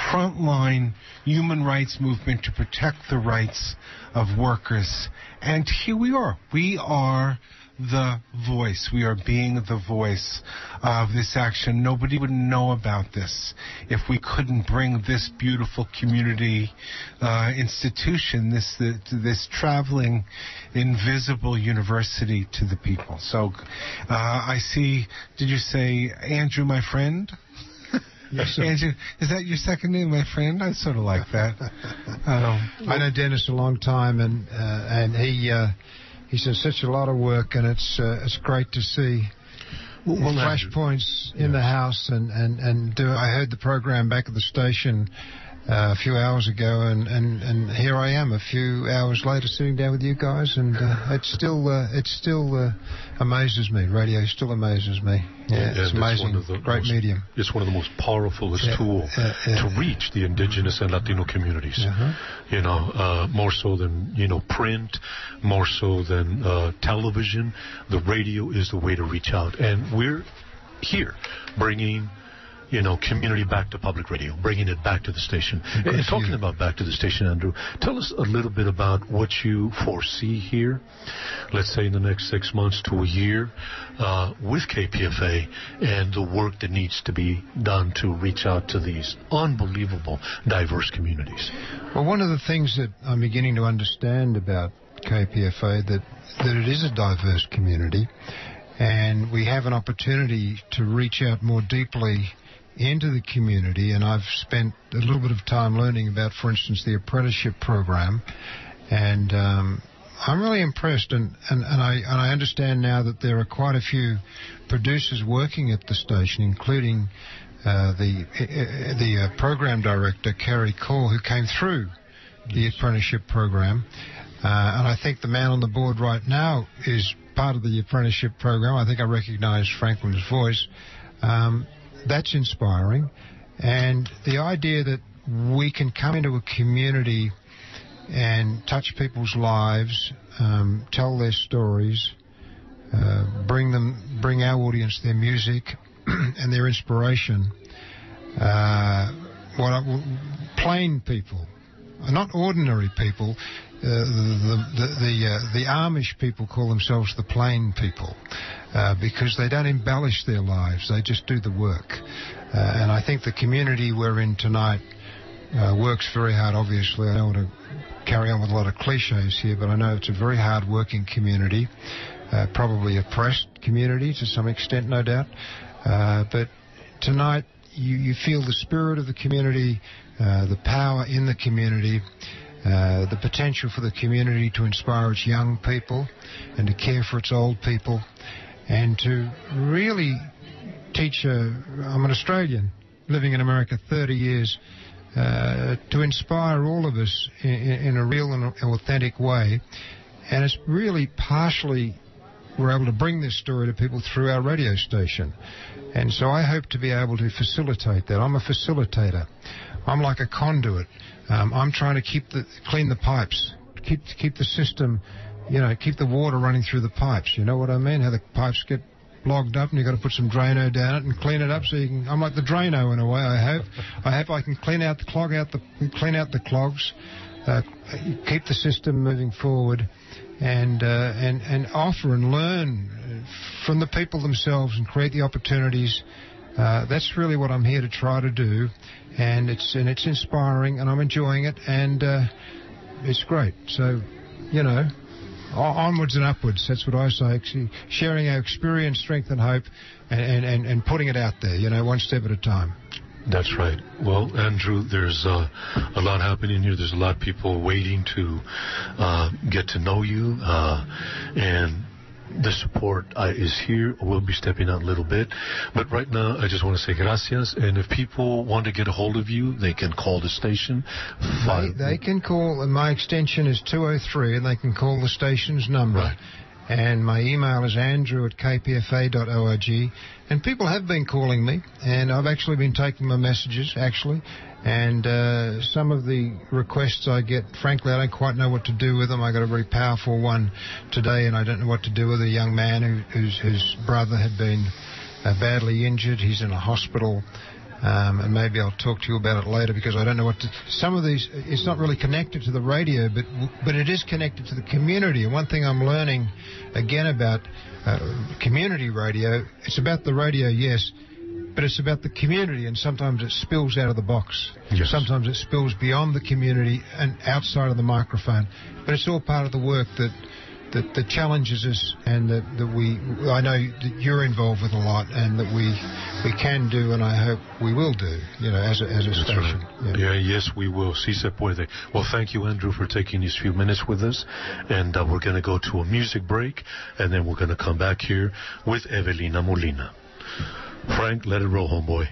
frontline human rights movement to protect the rights of workers. And here we are. We are the voice. We are being the voice of this action. Nobody would know about this if we couldn't bring this beautiful community institution, this traveling, invisible university to the people. So I see, did you say Andrew, my friend? Yes, sir. Andrew, is that your second name, my friend? I sort of like that. I know Dennis a long time, and he's done such a lot of work, and it's great to see flashpoints in the house. And I heard the program back at the station a few hours ago, and here I am a few hours later sitting down with you guys, and it still amazes me. Radio still amazes me. Yeah, it's amazing. Great medium. It's one of the most powerful tools to reach the indigenous and Latino communities. More so than print, more so than television. The radio is the way to reach out, and we're here bringing community back to public radio, bringing it back to the station. And talking about back to the station, Andrew, tell us a little bit about what you foresee here, let's say in the next 6 months to a year, with KPFA and the work that needs to be done to reach out to these unbelievable, diverse communities. Well, one of the things that I'm beginning to understand about KPFA, that it is a diverse community, and we have an opportunity to reach out more deeply into the community, and I've spent a little bit of time learning about, for instance, the apprenticeship program, and I'm really impressed, and I understand now that there are quite a few producers working at the station, including the program director, Carrie Core, who came through the apprenticeship program, and I think the man on the board right now is part of the apprenticeship program. I think I recognize Franklin's voice. That's inspiring. And the idea that we can come into a community and touch people's lives, tell their stories, bring our audience their music and their inspiration. Plain people, not ordinary people. The Amish people call themselves the plain people because they don't embellish their lives, they just do the work. And I think the community we're in tonight works very hard. Obviously, I don't want to carry on with a lot of cliches here, but I know it's a very hard working community. probably oppressed community to some extent, no doubt. But tonight, you feel the spirit of the community, the power in the community, the potential for the community to inspire its young people and to care for its old people, and to really teach I'm an Australian living in America 30 years, to inspire all of us in a real and authentic way. And it's really partially we're able to bring this story to people through our radio station. And so I hope to be able to facilitate that. I'm a facilitator. I'm like a conduit. I'm trying to clean the pipes, keep the system, keep the water running through the pipes. You know what I mean? How the pipes get blogged up and you've got to put some Drano down it and clean it up so you can. I'm like the Drano in a way. I hope I can clean out the clogs, keep the system moving forward, and offer and learn from the people themselves and create the opportunities. That's really what I'm here to try to do, and it's inspiring, and I'm enjoying it, and it's great. So, onwards and upwards. That's what I say. Actually, sharing our experience, strength, and hope, and putting it out there. One step at a time. That's right. Well, Andrew, there's a lot happening here. There's a lot of people waiting to get to know you, and the support is here. We'll be stepping out a little bit. But right now, I just want to say gracias. And if people want to get a hold of you, they can call the station. They can call, and my extension is 203, and they can call the station's number. Right. And my email is andrew@kpfa.org. And people have been calling me, and I've actually been taking my messages, And some of the requests I get, frankly, I don't quite know what to do with them. I got a very powerful one today, and I don't know what to do with a young man whose brother had been badly injured. He's in a hospital. And maybe I'll talk to you about it later, because I don't know what to... Some of these, it's not really connected to the radio, but it is connected to the community. And one thing I'm learning, again, about community radio, it's about the radio, yes, but it's about the community, and sometimes it spills out of the box. Yes. Sometimes it spills beyond the community and outside of the microphone. But it's all part of the work that challenges us, and that I know that you're involved with a lot, and that we can do, and I hope we will do, as a station. Right. Yeah, yes, we will. Si se puede. Well, thank you, Andrew, for taking these few minutes with us, and we're going to go to a music break, and then we're going to come back here with Evelina Molina. Frank, let it roll, homeboy.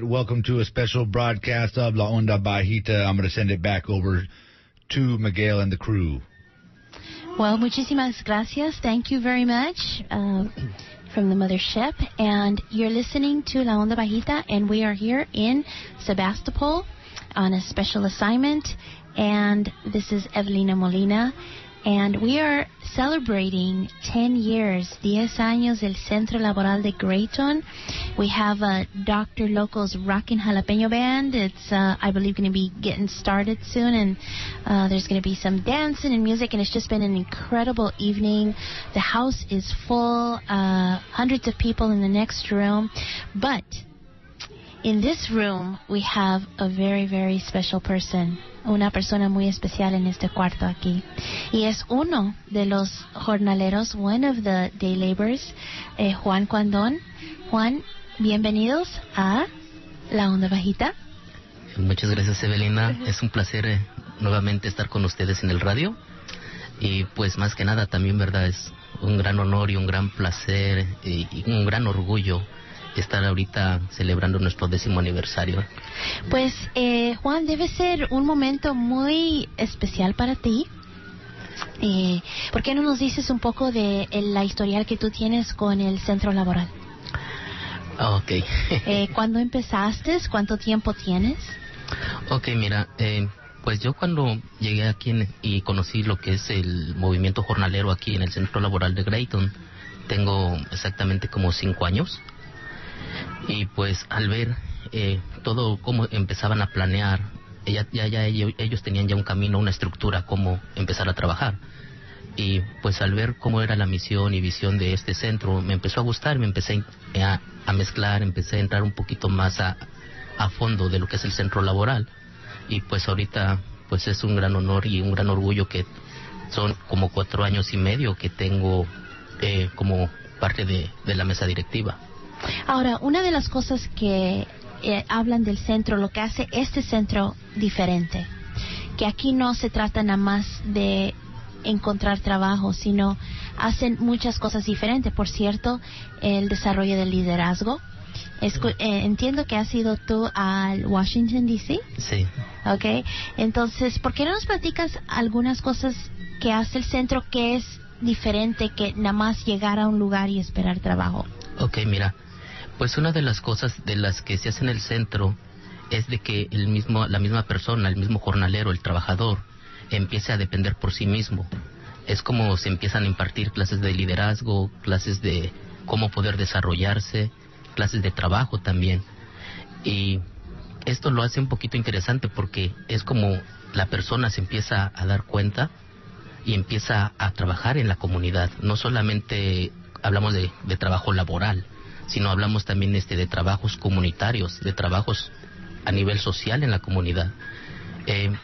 welcome to a special broadcast of La Onda Bajita. I'm going to send it back over to Miguel and the crew. Well, muchísimas gracias. Thank you very much from the mothership. And you're listening to La Onda Bajita, and we are here in Sebastopol on a special assignment. And this is Evelina Molina. And we are celebrating 10 years, 10 años del Centro Laboral de Grayton. We have Dr. Loco's Rockin' Jalapeno Band. It's, I believe, going to be getting started soon. And there's going to be some dancing and music. And it's just been an incredible evening. The house is full. Hundreds of people in the next room. But in this room, we have a very, very special person. Una persona muy especial en este cuarto aquí. Y es uno de los jornaleros, one of the day laborers, Juan Cuandón. Juan, bienvenidos a La Onda Bajita. Muchas gracias, Evelina. Es un placer nuevamente estar con ustedes en el radio. Y pues más que nada también, ¿verdad? Es un gran honor y un gran placer y un gran orgullo estar ahorita celebrando nuestro 10º aniversario. Pues, Juan, debe ser un momento muy especial para ti. ¿Por qué no nos dices un poco de la historial que tú tienes con el centro laboral? Ok. ¿Cuándo empezaste? ¿Cuánto tiempo tienes? Ok, mira, pues yo cuando llegué aquí y conocí lo que es el movimiento jornalero aquí en el centro laboral de Grayton, tengo exactamente como 5 años. Y pues al ver todo cómo empezaban a planear, ellos tenían ya un camino, una estructura, cómo empezar a trabajar. Y pues al ver cómo era la misión y visión de este centro, me empezó a gustar, me empecé a mezclar, empecé a entrar un poquito más a fondo de lo que es el centro laboral. Y pues ahorita pues es un gran honor y un gran orgullo que son como 4 años y medio que tengo como parte de la mesa directiva. Ahora, una de las cosas que hablan del centro, lo que hace este centro diferente, que aquí no se trata nada más de encontrar trabajo, sino hacen muchas cosas diferentes. Por cierto, el desarrollo del liderazgo. Entiendo que has ido tú al Washington, D.C. Sí. Okay. Entonces, ¿por qué no nos platicas algunas cosas que hace el centro que es diferente que nada más llegar a un lugar y esperar trabajo? Ok, mira, pues una de las cosas de las que se hace en el centro es de que la misma persona, el mismo jornalero, el trabajador, empiece a depender por sí mismo. Es como se empiezan a impartir clases de liderazgo, clases de cómo poder desarrollarse, clases de trabajo también. Y esto lo hace un poquito interesante porque es como la persona se empieza a dar cuenta y empieza a trabajar en la comunidad. No solamente hablamos de trabajo laboral, sino hablamos también de trabajos comunitarios, de trabajos a nivel social en la comunidad.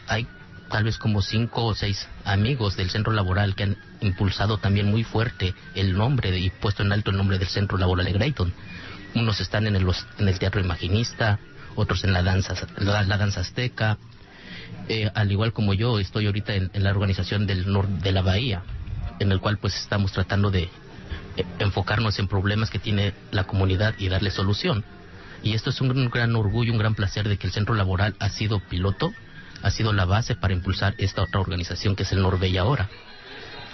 Hay tal vez como 5 o 6 amigos del centro laboral que han impulsado también muy fuerte el nombre y puesto en alto el nombre del centro laboral de Grayton. Unos están en el teatro imaginista, otros en la danza azteca. Al igual como yo, estoy ahorita en la organización del norte de la bahía, en el cual pues estamos tratando de enfocarnos en problemas que tiene la comunidad y darle solución. Y esto es un gran orgullo, un gran placer de que el centro laboral ha sido piloto, ha sido la base para impulsar esta otra organización que es el Norbella ahora.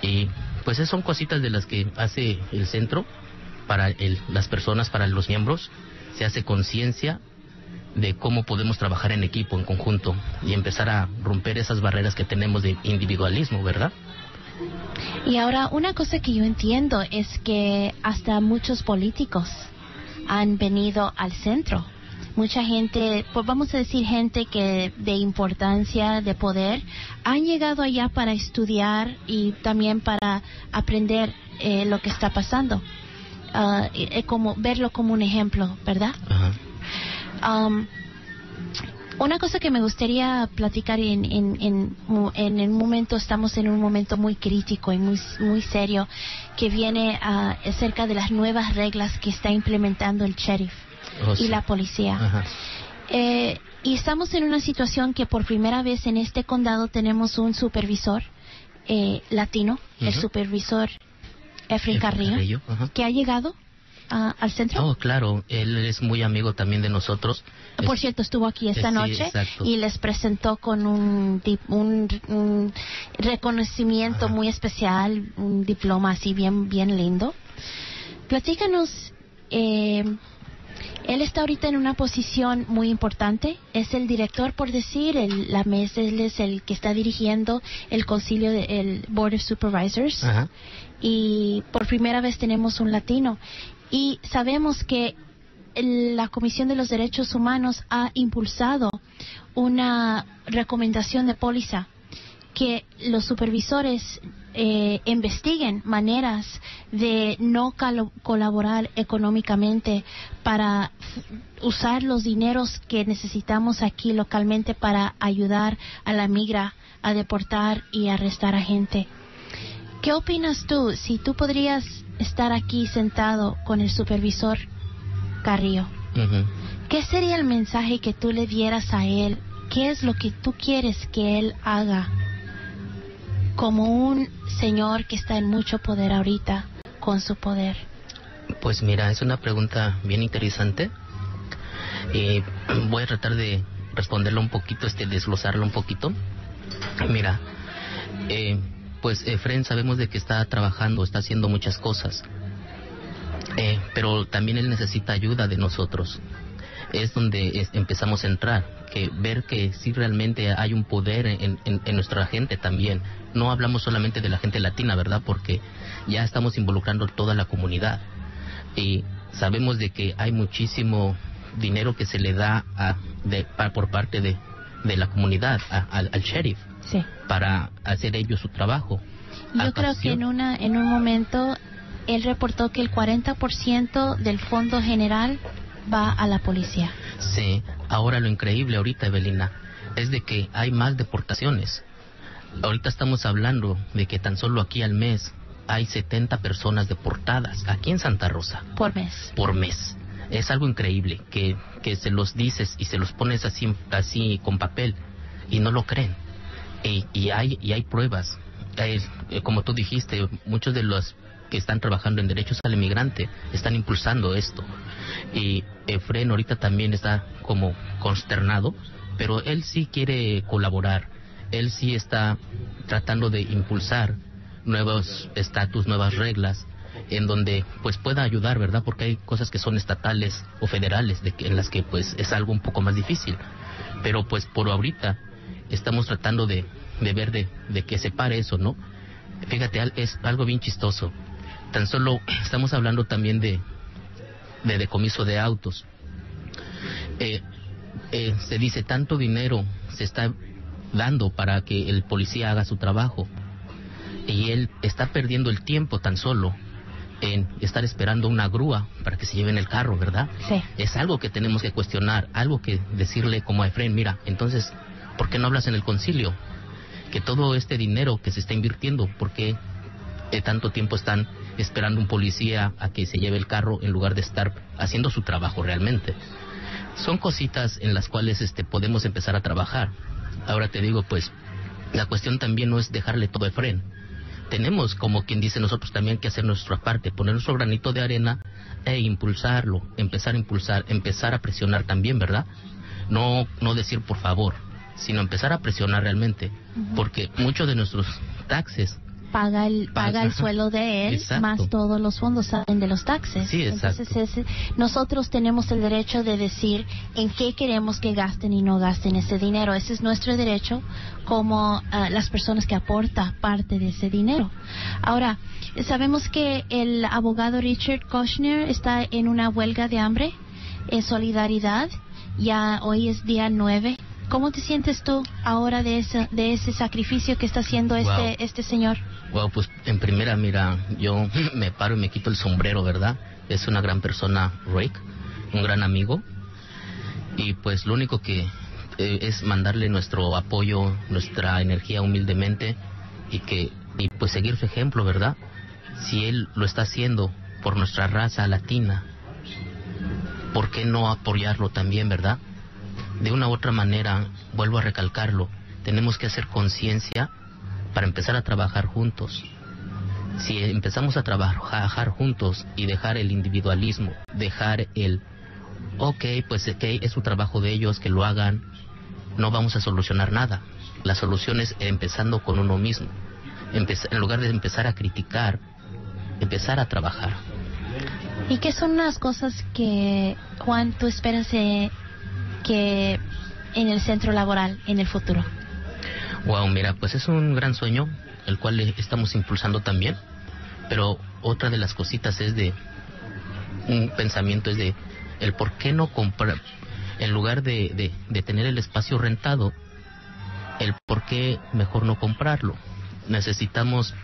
Y pues esas son cositas de las que hace el centro para las personas, para los miembros. Se hace conciencia de cómo podemos trabajar en equipo, en conjunto, y empezar a romper esas barreras que tenemos de individualismo, ¿verdad? Y ahora, una cosa que yo entiendo es que hasta muchos políticos han venido al centro. Mucha gente, pues vamos a decir gente que de importancia, de poder, han llegado allá para estudiar y también para aprender lo que está pasando. Como verlo como un ejemplo, ¿verdad? Uh-huh. Una cosa que me gustaría platicar en el momento, estamos en un momento muy crítico y muy serio, que viene acerca de las nuevas reglas que está implementando el sheriff y la policía. Y estamos en una situación que por primera vez en este condado tenemos un supervisor latino, el supervisor Efraín Carrillo, que ha llegado al centro? Oh, claro, él es muy amigo también de nosotros. Por cierto, estuvo aquí esta noche exacto. Y les presentó con un reconocimiento muy especial, un diploma así bien lindo. Platícanos, él está ahorita en una posición muy importante, es el director, por decir, él es el que está dirigiendo el concilio del Board of Supervisors. Ajá. Y por primera vez tenemos un latino. Y sabemos que la Comisión de los Derechos Humanos ha impulsado una recomendación de póliza que los supervisores investiguen maneras de no colaborar económicamente para usar los dineros que necesitamos aquí localmente para ayudar a la migra a deportar y arrestar a gente. ¿Qué opinas tú si tú podrías estar aquí sentado con el supervisor Carrillo? Uh-huh. ¿Qué sería el mensaje que tú le dieras a él? ¿Qué es lo que tú quieres que él haga como un señor que está en mucho poder ahorita con su poder? Pues mira, es una pregunta bien interesante y voy a tratar de responderlo un poquito, desglosarlo un poquito. Mira, pues Efren sabemos de que está trabajando, está haciendo muchas cosas, pero también él necesita ayuda de nosotros. Es donde empezamos a entrar, que ver que sí realmente hay un poder en nuestra gente también. No hablamos solamente de la gente latina, ¿verdad? Porque ya estamos involucrando toda la comunidad y sabemos de que hay muchísimo dinero que se le da por parte de la comunidad al sheriff. Sí. Para hacer ellos su trabajo. Yo creo que en un momento él reportó que el 40% del fondo general va a la policía. Sí, ahora lo increíble ahorita, Evelina, es de que hay más deportaciones. Ahorita estamos hablando de que tan solo aquí al mes hay 70 personas deportadas, aquí en Santa Rosa. Por mes. Por mes. Es algo increíble que se los dices y se los pones así con papel y no lo creen. Y hay pruebas. Como tú dijiste, muchos de los que están trabajando en derechos al inmigrante están impulsando esto. Y Efren ahorita también está como consternado, pero él sí quiere colaborar. Él sí está tratando de impulsar nuevos estatus, nuevas reglas, en donde pues pueda ayudar, ¿verdad? Porque hay cosas que son estatales o federales en las que pues es algo un poco más difícil. Pero pues por ahorita estamos tratando de ver de que se pare eso, ¿no? Fíjate, es algo bien chistoso. Tan solo estamos hablando también de decomiso de autos. Se dice tanto dinero se está dando para que el policía haga su trabajo y él está perdiendo el tiempo tan solo en estar esperando una grúa para que se lleven el carro, ¿verdad? Sí. Es algo que tenemos que cuestionar, algo que decirle como a Efren, mira, entonces, ¿por qué no hablas en el concilio? Que todo este dinero que se está invirtiendo, ¿por qué tanto tiempo están esperando un policía a que se lleve el carro en lugar de estar haciendo su trabajo realmente? Son cositas en las cuales podemos empezar a trabajar. Ahora te digo, pues, la cuestión también no es dejarle todo a Efren. Tenemos, como quien dice, nosotros también que hacer nuestra parte, poner nuestro granito de arena e impulsarlo, empezar a impulsar, empezar a presionar también, ¿verdad? No decir por favor, sino empezar a presionar realmente, porque muchos de nuestros taxes paga el sueldo de él. Exacto. Más todos los fondos salen de los taxes. Sí, exacto. Entonces nosotros tenemos el derecho de decir en qué queremos que gasten y no gasten ese dinero. Ese es nuestro derecho como las personas que aportan parte de ese dinero. Ahora, sabemos que el abogado Richard Kushner está en una huelga de hambre en solidaridad. Ya hoy es día 9. ¿Cómo te sientes tú ahora de ese sacrificio que está haciendo este señor? Wow, pues en primera, mira, yo me paro y me quito el sombrero, ¿verdad? Es una gran persona, Rick, un gran amigo. Y pues lo único que es mandarle nuestro apoyo, nuestra energía humildemente y pues seguir su ejemplo, ¿verdad? Si él lo está haciendo por nuestra raza latina, ¿por qué no apoyarlo también, verdad? De una u otra manera, vuelvo a recalcarlo, tenemos que hacer conciencia para empezar a trabajar juntos. Si empezamos a trabajar juntos y dejar el individualismo, dejar el, pues es su trabajo de ellos, que lo hagan, no vamos a solucionar nada. La solución es empezando con uno mismo. En lugar de empezar a criticar, empezar a trabajar. ¿Y qué son las cosas que, Juan, tú esperas que en el centro laboral en el futuro? Wow, mira, pues es un gran sueño, el cual estamos impulsando también, pero otra de las cositas es de un pensamiento, es de el por qué no comprar, en lugar de tener el espacio rentado, el por qué mejor no comprarlo. Necesitamos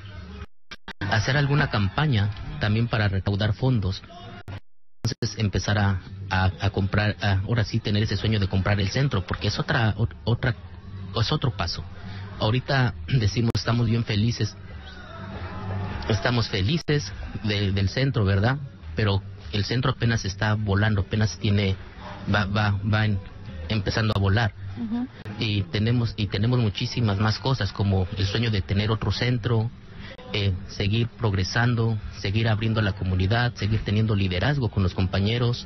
hacer alguna campaña también para recaudar fondos. Entonces empezar a comprar, ahora sí tener ese sueño de comprar el centro, porque es otro paso. Ahorita decimos estamos bien felices, estamos felices del centro, ¿verdad? Pero el centro apenas está volando, apenas va empezando a volar. Uh-huh. Y tenemos muchísimas más cosas, como el sueño de tener otro centro, seguir progresando, seguir abriendo a la comunidad, seguir teniendo liderazgo con los compañeros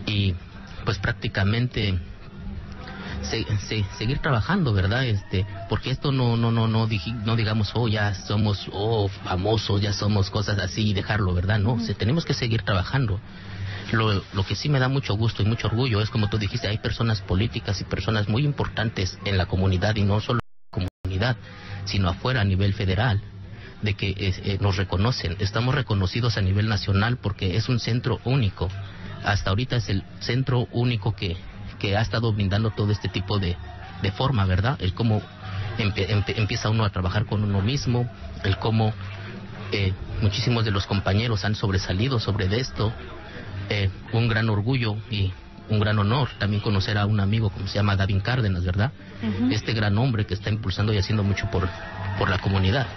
y pues prácticamente seguir trabajando, ¿verdad? Porque esto no digamos, ya somos famosos, ya somos cosas así y dejarlo, ¿verdad? No, tenemos que seguir trabajando. Lo que sí me da mucho gusto y mucho orgullo es, como tú dijiste, hay personas políticas y personas muy importantes en la comunidad, y no solo en la comunidad, sino afuera a nivel federal, de que nos reconocen. Estamos reconocidos a nivel nacional porque es un centro único. Hasta ahorita es el centro único que ha estado brindando todo este tipo de forma, ¿verdad? El cómo empieza uno a trabajar con uno mismo, el cómo muchísimos de los compañeros han sobresalido sobre esto. Un gran orgullo y un gran honor también conocer a un amigo como se llama David Cárdenas, ¿verdad? Uh-huh. Este gran hombre que está impulsando y haciendo mucho por la comunidad.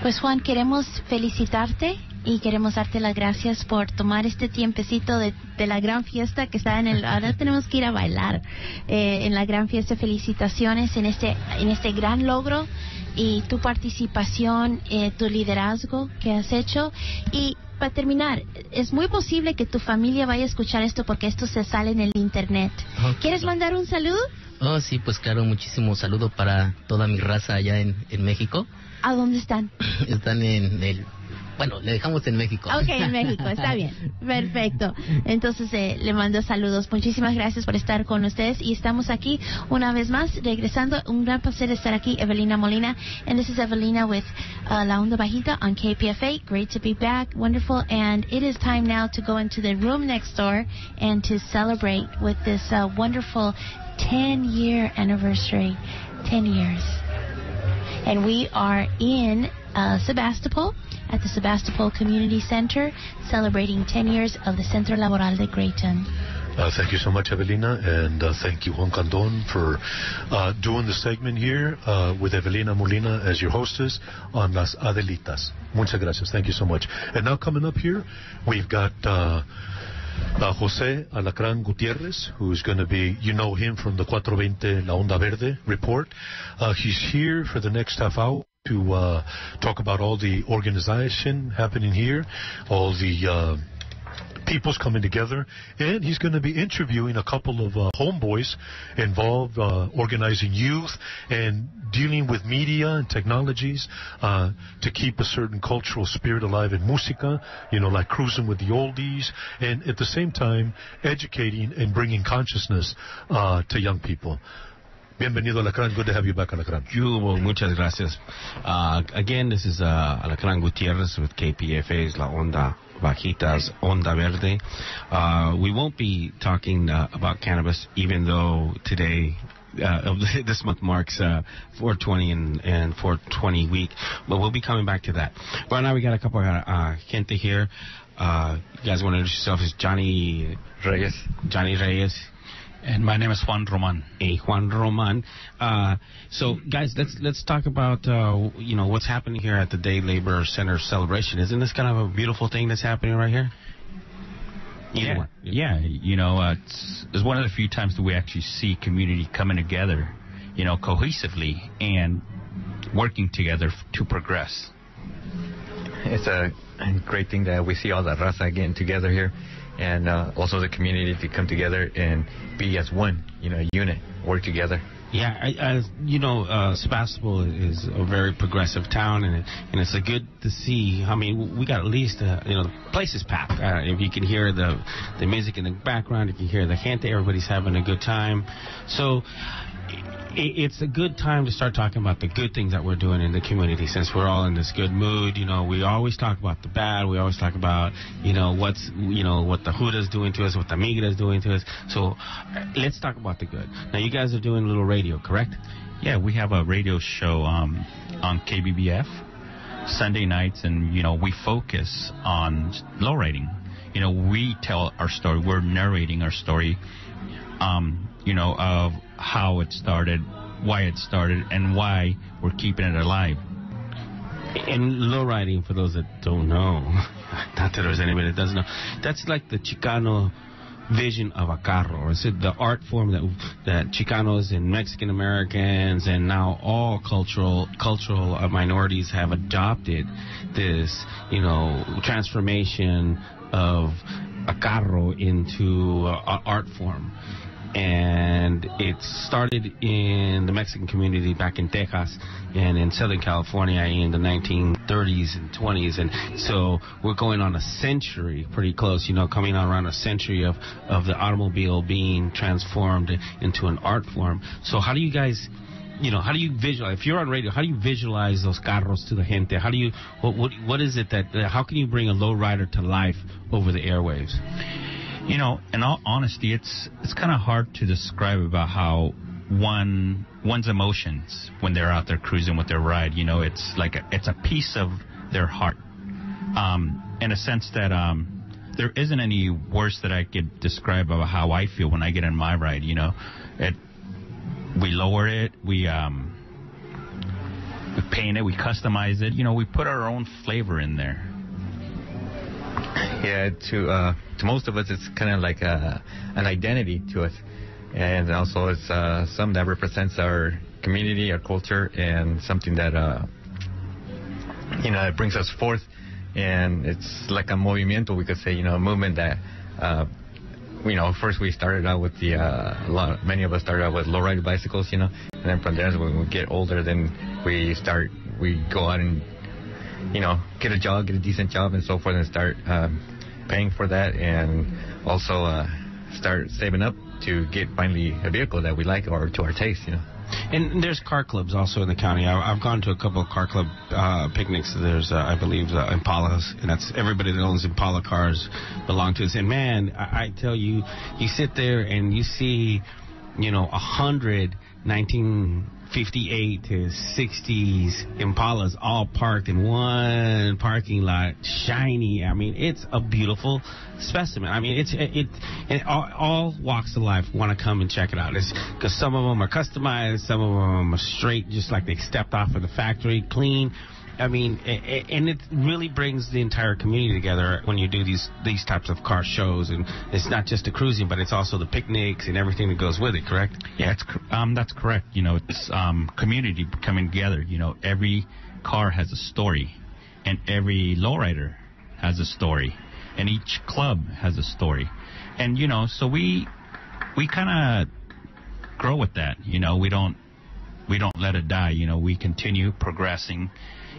Pues Juan, queremos felicitarte y queremos darte las gracias por tomar este tiempecito de la gran fiesta que está ahora tenemos que ir a bailar en la gran fiesta. Felicitaciones en este gran logro y tu participación, tu liderazgo que has hecho. Y para terminar, es muy posible que tu familia vaya a escuchar esto porque esto se sale en el internet. Okay. ¿Quieres mandar un saludo? Oh, sí, pues claro, muchísimo saludo para toda mi raza allá en México. ¿A dónde están? Están bueno, le dejamos en México. Ok, en México, está bien. Perfecto. Entonces, le mando saludos. Muchísimas gracias por estar con ustedes. Y estamos aquí una vez más, regresando. Un gran placer estar aquí, Evelina Molina. And this is Evelina with La Onda Bajita on KPFA. Great to be back. Wonderful. And it is time now to go into the room next door and to celebrate with this wonderful 10-year anniversary. 10 years. And we are in Sebastopol, at the Sebastopol Community Center, celebrating 10 years of the Centro Laboral de Grayton. Thank you so much, Evelina, and thank you, Juan Candon, for doing the segment here with Evelina Molina as your hostess on Las Adelitas. Muchas gracias. Thank you so much. And now coming up here, we've got Jose Alacrán Gutierrez, who's going to be, you know him from the 420 La Onda Verde report. He's here for the next half hour to talk about all the organization happening here, all the people's coming together, and he's going to be interviewing a couple of homeboys involved organizing youth and dealing with media and technologies to keep a certain cultural spirit alive in música, like cruising with the oldies, and at the same time educating and bringing consciousness to young people. Bienvenido, Alacrán. Good to have you back, Alacrán. Muchas gracias. Again, this is Alacrán Gutierrez with KPFA's La Onda Bajita's Onda Verde. We won't be talking about cannabis, even though today, this month marks 420 and 420 week, but we'll be coming back to that. Right now, we got a couple of gente here. You guys want to introduce yourself? Is Johnny Reyes. Johnny Reyes. And my name is Juan Roman. Hey, Juan Roman. So, guys, let's talk about what's happening here at the Day Labor Center celebration. Isn't this kind of a beautiful thing that's happening right here? Yeah. It's one of the few times that we actually see community coming together, cohesively and working together to progress. it's a great thing that we see all the raza getting together here, and also the community to come together and be as one, a unit, work together. Yeah, Sebastopol is a very progressive town, and it's a good to see. I mean, we got at least, the place is packed. If you can hear the music in the background, you can hear the gente, everybody's having a good time. So it's a good time to start talking about the good things that we're doing in the community, since we're all in this good mood. We always talk about the bad. We always talk about, what the Huda's doing to us, what the Migra's doing to us. So let's talk about the good. Now, you guys are doing a little radio, correct? Yeah, we have a radio show on KBBF Sunday nights, and, we focus on lowriding. We tell our story. We're narrating our story, of how it started, why it started, and why we're keeping it alive. And lowriding, for those that don't know, not that there's anybody that doesn't know, that's like the Chicano vision of a carro. It's the art form that Chicanos and Mexican Americans and now all cultural minorities have adopted this, transformation of a carro into an art form. And it started in the Mexican community back in Texas and in Southern California in the 1930s and 20s. And so we're going on a century, pretty close, coming on around a century of the automobile being transformed into an art form. So how do you guys, how do you visualize, if you're on radio, how do you visualize those carros to the gente? How do you, what is it how can you bring a lowrider to life over the airwaves? In all honesty, it's kind of hard to describe about how one's emotions when they're out there cruising with their ride. It's like it's a piece of their heart, in a sense that there isn't any words that I could describe about how I feel when I get in my ride. We lower it, we paint it, we customize it. We put our own flavor in there. Yeah, to most of us, it's kind of like an identity to us, and also it's something that represents our community, our culture, and something that it brings us forth. And it's like a movimiento, we could say, a movement that first we started out with many of us started out with lowrider bicycles, and then from there, when we get older, then we go out and get a job, get a decent job, and so forth, and start paying for that, and also start saving up to get finally a vehicle that we like or to our taste, And there's car clubs also in the county. I've gone to a couple of car club picnics. There's, I believe, Impalas, and that's everybody that owns Impala cars belong to us. And man, I tell you, you sit there and you see, 100 1958 to 60s Impalas all parked in one parking lot, shiny. I mean, it's a beautiful specimen. I mean, it all walks of life want to come and check it out. It's because some of them are customized, some of them are straight, just like they stepped off of the factory, clean. I mean, and it really brings the entire community together when you do these types of car shows. And it's not just the cruising, but it's also the picnics and everything that goes with it, correct? Yeah, that's correct. It's community coming together. Every car has a story, and every lowrider has a story, and each club has a story. And, so we kind of grow with that. We don't let it die. We continue progressing.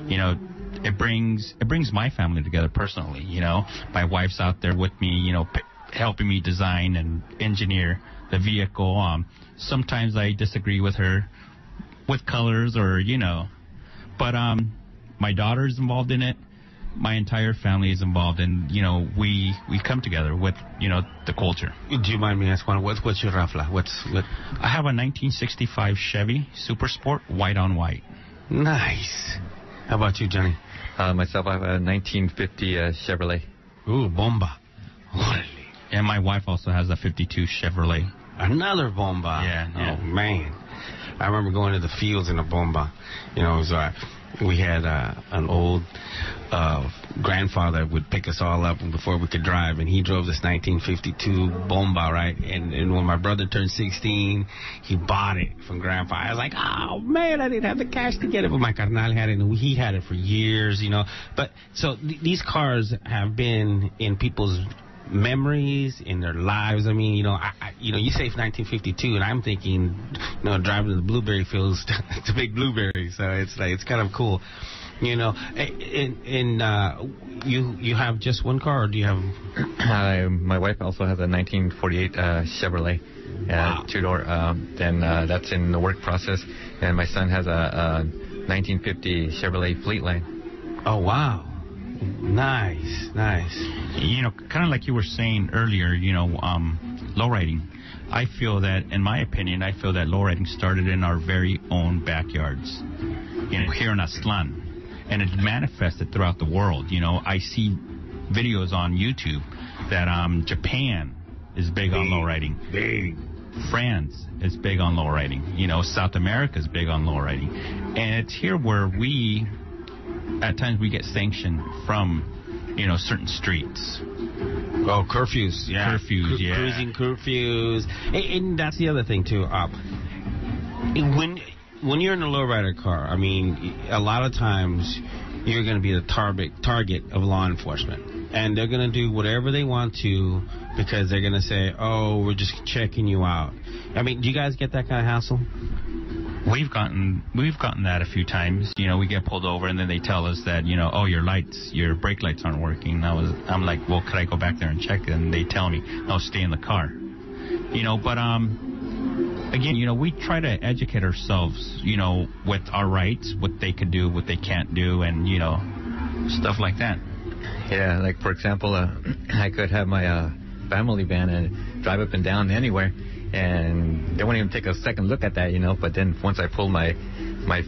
It brings my family together personally. My wife's out there with me, helping me design and engineer the vehicle. Sometimes I disagree with her with colors or, but my daughter's involved in it. My entire family is involved, and we come together with the culture. Do you mind me asking what's your Rafla? What? I have a 1965 Chevy Super Sport, white on white. Nice. How about you, Johnny? Myself, I have a 1950 Chevrolet. Ooh, Bomba. And my wife also has a 52 Chevrolet. Another Bomba. Yeah. Oh, man. I remember going to the fields in a Bomba. It was we had an old grandfather would pick us all up before we could drive, and he drove this 1952 Bomba, right? And when my brother turned 16, he bought it from Grandpa. I was like, oh man, I didn't have the cash to get it, but my carnal had it, and he had it for years, But so these cars have been in people's memories, in their lives. I mean, you say 1952, and I'm thinking, driving to the blueberry fields to pick blueberries. So it's kind of cool. You have just one car, or do you have? My wife also has a 1948 Chevrolet, wow. 2-door. Then that's in the work process, and my son has a 1950 Chevrolet Fleetline. Oh wow, nice. Kind of like you were saying earlier, lowriding. I feel that, in my opinion, lowriding started in our very own backyards, here in Aztlán. And it manifested throughout the world. I see videos on YouTube that Japan is big on lowriding. Big. France is big on lowriding. South America is big on lowriding. And it's here where at times we get sanctioned from, certain streets. Oh, curfews. Yeah. Curfews, yeah. Cruising curfews. And that's the other thing, too. When you're in a lowrider car, I mean, a lot of times you're going to be the target of law enforcement. And they're going to do whatever they want to because they're going to say, oh, we're just checking you out. I mean, do you guys get that kind of hassle? We've gotten that a few times. We get pulled over and then they tell us that, oh, your brake lights aren't working. I'm like, well, could I go back there and check? And they tell me, no, stay in the car. But again, we try to educate ourselves, with our rights, what they could do, what they can't do, and, stuff like that. Yeah, like, for example, I could have my family van and drive up and down anywhere, and they won't even take a second look at that, but then once I pull my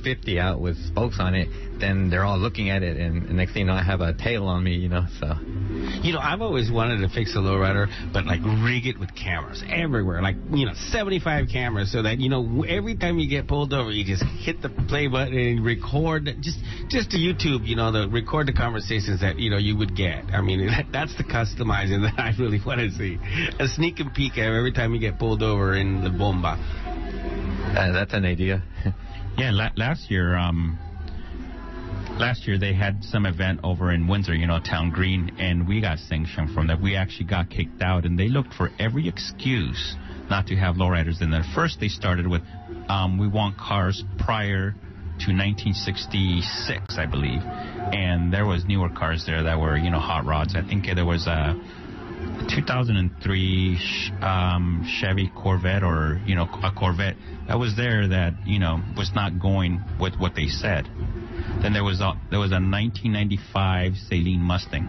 50 out with spokes on it, then they're all looking at it, and next thing you know, I have a tail on me, so... I've always wanted to fix a lowrider, but, rig it with cameras everywhere, 75 cameras, so that, every time you get pulled over, you just hit the play button and record, just to YouTube, record the conversations that, you would get. I mean, that's the customizing that I really want to see. A sneak and peek every time you get pulled over in the Bomba. That's an idea. Yeah, last year they had some event over in Windsor, Town Green, and we got sanctioned from that. We actually got kicked out, and they looked for every excuse not to have lowriders in there. First, they started with, we want cars prior to 1966, I believe, and there was newer cars there that were, hot rods. I think there was a 2003 Chevy Corvette, or a Corvette that was there that was not going with what they said. Then there was a 1995 Saleen Mustang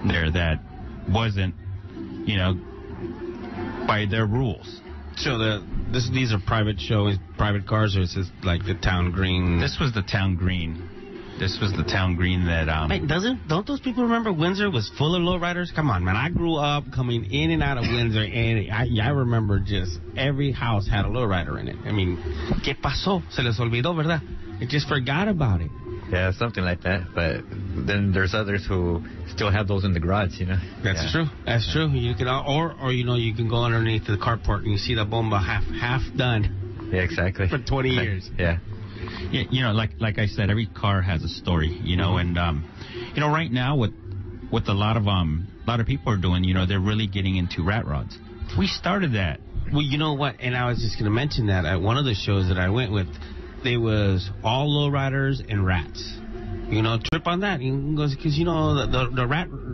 there that wasn't by their rules. So these are private cars, or is this like the Town Green? This was the Town Green. This was the Town Green that... Wait, don't those people remember Windsor was full of lowriders? Come on, man. I grew up coming in and out of Windsor, and I remember just every house had a lowrider in it. I mean, ¿qué pasó? Se les olvidó, ¿verdad? They just forgot about it. Yeah, something like that. But then there's others who still have those in the garage, That's true. That's true. You can, or you can go underneath the carport and you see the Bomba half done. Yeah, exactly. For 20 years. Yeah. Yeah, like I said, every car has a story, and right now what a lot of people are doing, they're really getting into rat rods. We started that. Well, you know what? And I was just going to mention that at one of the shows that I went with, there was all lowriders and rats. Trip on that because the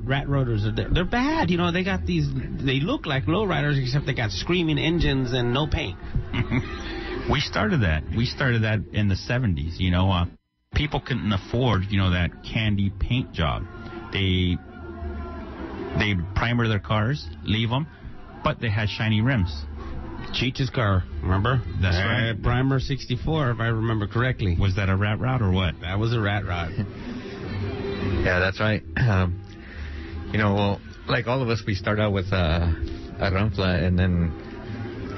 rat rotors they're bad. They got they look like lowriders except they got screaming engines and no paint. We started that. In the 70s. People couldn't afford, that candy paint job. They primer their cars, leave them, but they had shiny rims. Cheech's car, remember? That's right. Primer 64, if I remember correctly. Was that a rat rod or what? That was a rat rod. Yeah, that's right. Well, like all of us, we start out with a Ramfla, and then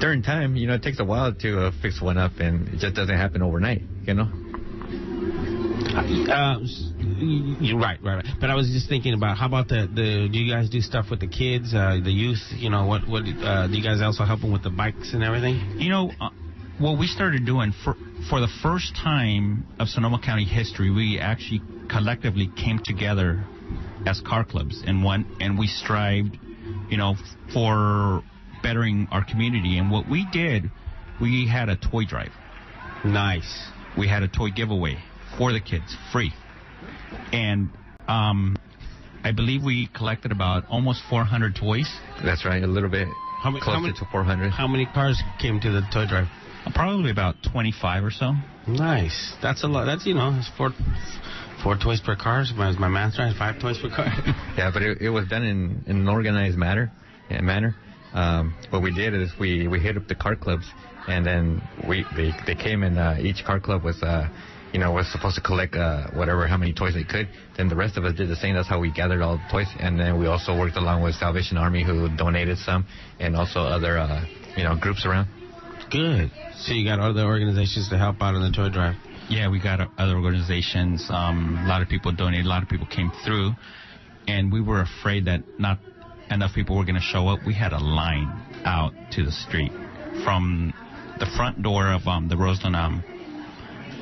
during time, it takes a while to fix one up, and it just doesn't happen overnight, You're right. But I was just thinking about, how about do you guys do stuff with the kids, the youth? You know, what do you guys also help them with the bikes and everything? You know, what we started doing for the first time of Sonoma County history, we actually collectively came together as car clubs and we strived, you know, for bettering our community. And what we did, we had a toy drive. Nice. We had a toy giveaway for the kids, free. And I believe we collected about almost 400 toys. That's right, a little bit closer to 400. How many cars came to the toy drive? Probably about 25 or so. Nice. That's a lot. That's, you know, it's four toys per car. Is my math right? 5 toys per car. Yeah, but it was done in an organized manner. What we did is we hit up the car clubs, and then they came, and each car club was was supposed to collect how many toys they could. Then the rest of us did the same. That's how we gathered all the toys, and then we also worked along with Salvation Army, who donated some, and also other groups around. Good. So you got other organizations to help out in the toy drive? Yeah, we got other organizations. A lot of people donated. A lot of people came through, and we were afraid that not enough people were going to show up. We had a line out to the street from the front door of the Roseland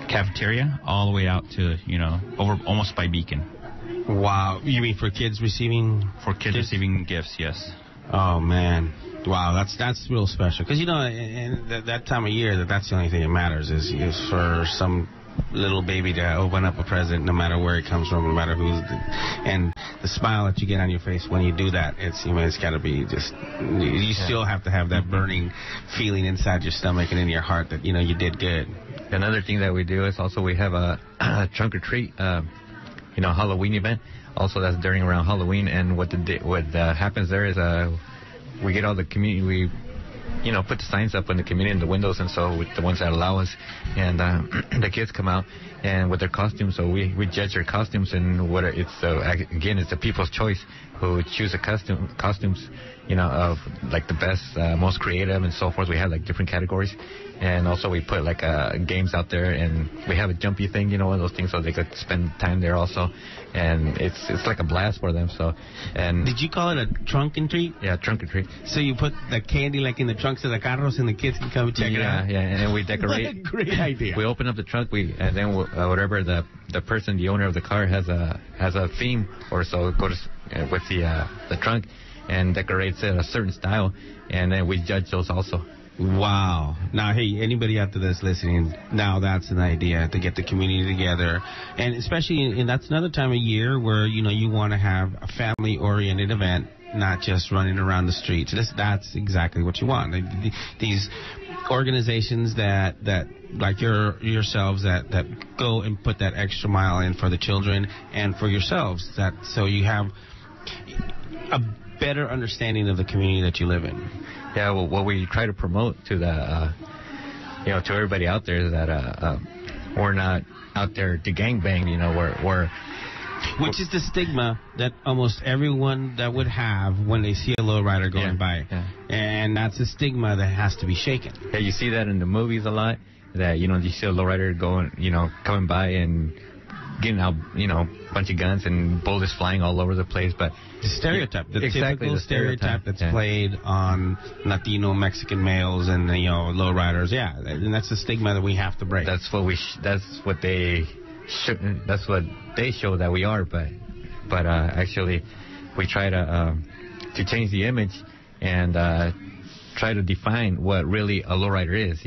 cafeteria all the way out to, over almost by Beacon. Wow. You mean for kids receiving? For kids receiving gifts, yes. Oh, man. Wow, that's real special. Because, in that time of year, that's the only thing that matters is for some little baby to open up a present, no matter where it comes from, no matter who's... And the smile that you get on your face when you do that, it's got to be just... You still have to have that burning feeling inside your stomach and in your heart that, you did good. Another thing that we do is also we have a trunk or treat, Halloween event. Also, that's during around Halloween. And what happens there is we get all the community... We put the signs up in the community in the windows, and so with the ones that allow us, and the kids come out and with their costumes. So we judge their costumes, and it's the people's choice who choose the costumes, of like the best, most creative, and so forth. We have like different categories, and also we put like games out there, and we have a jumpy thing, one of those things, so they could spend time there also, and it's like a blast for them. So, and did you call it a trunk and treat? Yeah, trunk and treat. So you put the candy like in the trunks of the carros, and the kids can come check it out. Yeah, and then we decorate. What a great idea. We open up the trunk, and then whatever the owner of the car has a theme or so, go to with the trunk and decorates it a certain style, and then we judge those also. Wow. Now, hey, anybody out there that's listening, now that's an idea to get the community together. And especially, and that's another time of year where, you want to have a family-oriented event, not just running around the streets. That's exactly what you want. These organizations that like yourselves that go and put that extra mile in for the children and for yourselves, so you have a better understanding of the community that you live in. Yeah, well, what we try to promote to to everybody out there is that we're not out there to gangbang. Which is the stigma that almost everyone that would have when they see a lowrider going by. Yeah. And that's a stigma that has to be shaken. Yeah, you see that in the movies a lot, that, you see a lowrider going, coming by and getting out, a bunch of guns and bullets flying all over the place. But the stereotype, typical stereotype that's yeah. played on Latino, Mexican males and, lowriders. Yeah, and that's the stigma that we have to break. That's what they show that we are, but actually we try to change the image and try to define what really a lowrider is,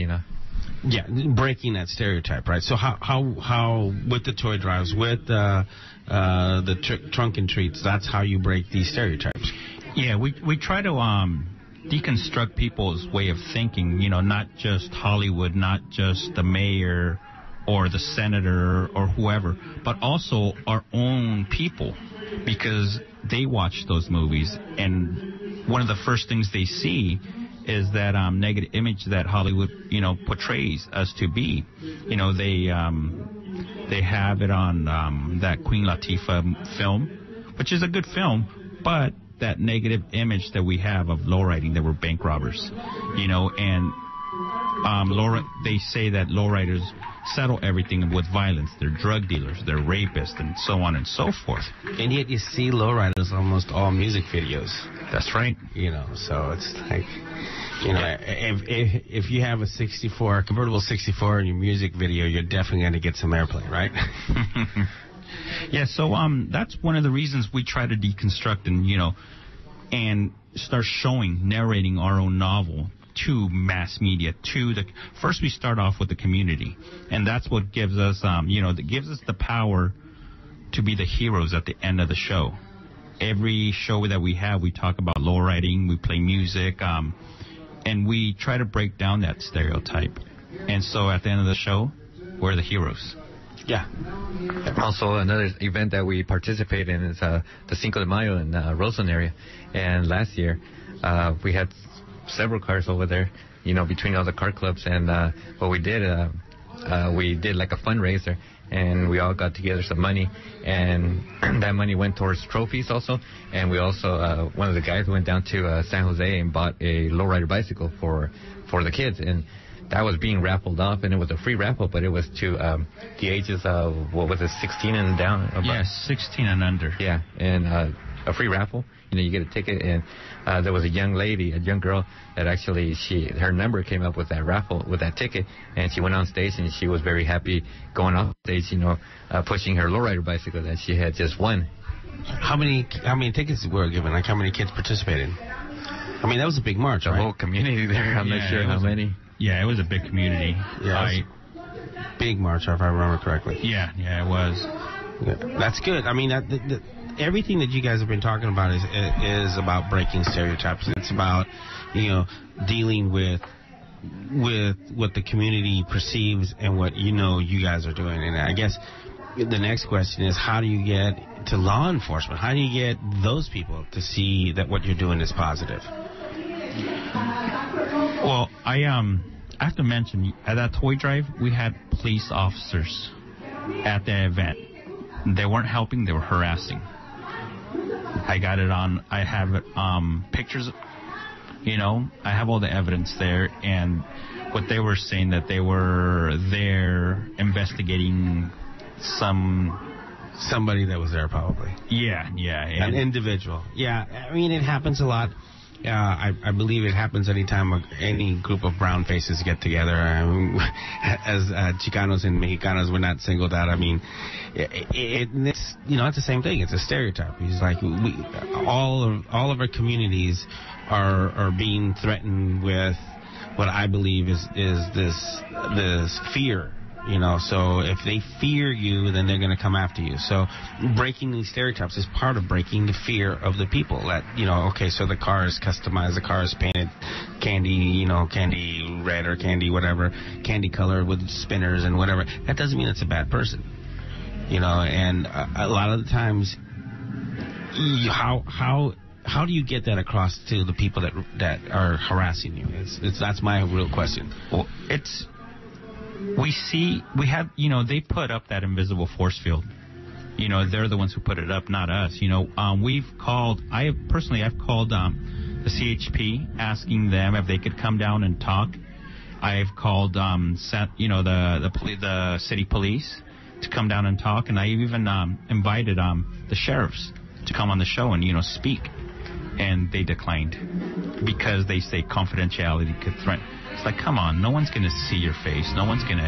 Yeah, breaking that stereotype, right? So how with the toy drives, with the trunk and treats, that's how you break these stereotypes. Yeah, we try to deconstruct people's way of thinking, not just Hollywood, not just the mayor or the senator or whoever, but also our own people, because they watch those movies, and one of the first things they see is that negative image that Hollywood, portrays us to be. They have it on that Queen Latifah film, which is a good film, but that negative image that we have of lowriding, that we're bank robbers, and they say that lowriders settle everything with violence. They're drug dealers, they're rapists, and so on and so forth. And yet you see lowriders almost all music videos. That's right. So it's like, if you have a convertible 64 in your music video, you're definitely going to get some airplay, right? Yeah, so that's one of the reasons we try to deconstruct and start narrating our own novel to mass media. First we start off with the community, and that's what gives us that gives us the power to be the heroes at the end of the show. Every show that we have, we talk about lowriding, we play music, and we try to break down that stereotype. And so at the end of the show, we're the heroes. Yeah. Also, another event that we participate in is the Cinco de Mayo in Roseland area. And last year, we had several cars over there, between all the car clubs. And what we did like a fundraiser, and we all got together some money, and that money went towards trophies also. And we also, one of the guys went down to San Jose and bought a lowrider bicycle for the kids, and that was being raffled off, and it was a free raffle, but it was to the ages of, 16 and down? Yes, 16 and under. Yeah, and a free raffle. You get a ticket, and there was a young girl that actually, her number came up with that raffle, with that ticket, and she went on stage, and she was very happy going off stage, pushing her lowrider bicycle that she had just won. How many tickets were given? Like, how many kids participated? I mean, that was a big march, The whole community there. I'm not sure how many. Yeah, it was a big community. Yeah, big march, if I remember correctly. Yeah, it was. Yeah, that's good. I mean, everything that you guys have been talking about is about breaking stereotypes. It's about, dealing with what the community perceives and what you guys are doing. And I guess the next question is, how do you get to law enforcement? How do you get those people to see that what you're doing is positive? Well, I have to mention, at that toy drive, we had police officers at the event. They weren't helping, they were harassing. I got it on, I have it, pictures, I have all the evidence there, and what they were saying, that they were there investigating somebody that was there, probably. Yeah. An individual. Yeah, I mean, it happens a lot. I believe it happens anytime any group of brown faces get together. As Chicanos and Mexicanos, we're not singled out. I mean, it's it's the same thing. It's a stereotype. It's like all of our communities are being threatened with what I believe is this fear. So if they fear you, then they're going to come after you. So breaking these stereotypes is part of breaking the fear of the people. That, okay, so the car is customized, the car is painted candy, candy red or candy whatever, candy color with spinners and whatever. That doesn't mean it's a bad person. And a lot of the times, how do you get that across to the people that are harassing you? That's my real question. Well, we have, they put up that invisible force field. They're the ones who put it up, not us. I've called the CHP asking them if they could come down and talk. I've called, the city police to come down and talk, and I even invited the sheriffs to come on the show and, speak. And they declined because they say confidentiality could threaten. It's like, come on, no one's going to see your face. No one's going to,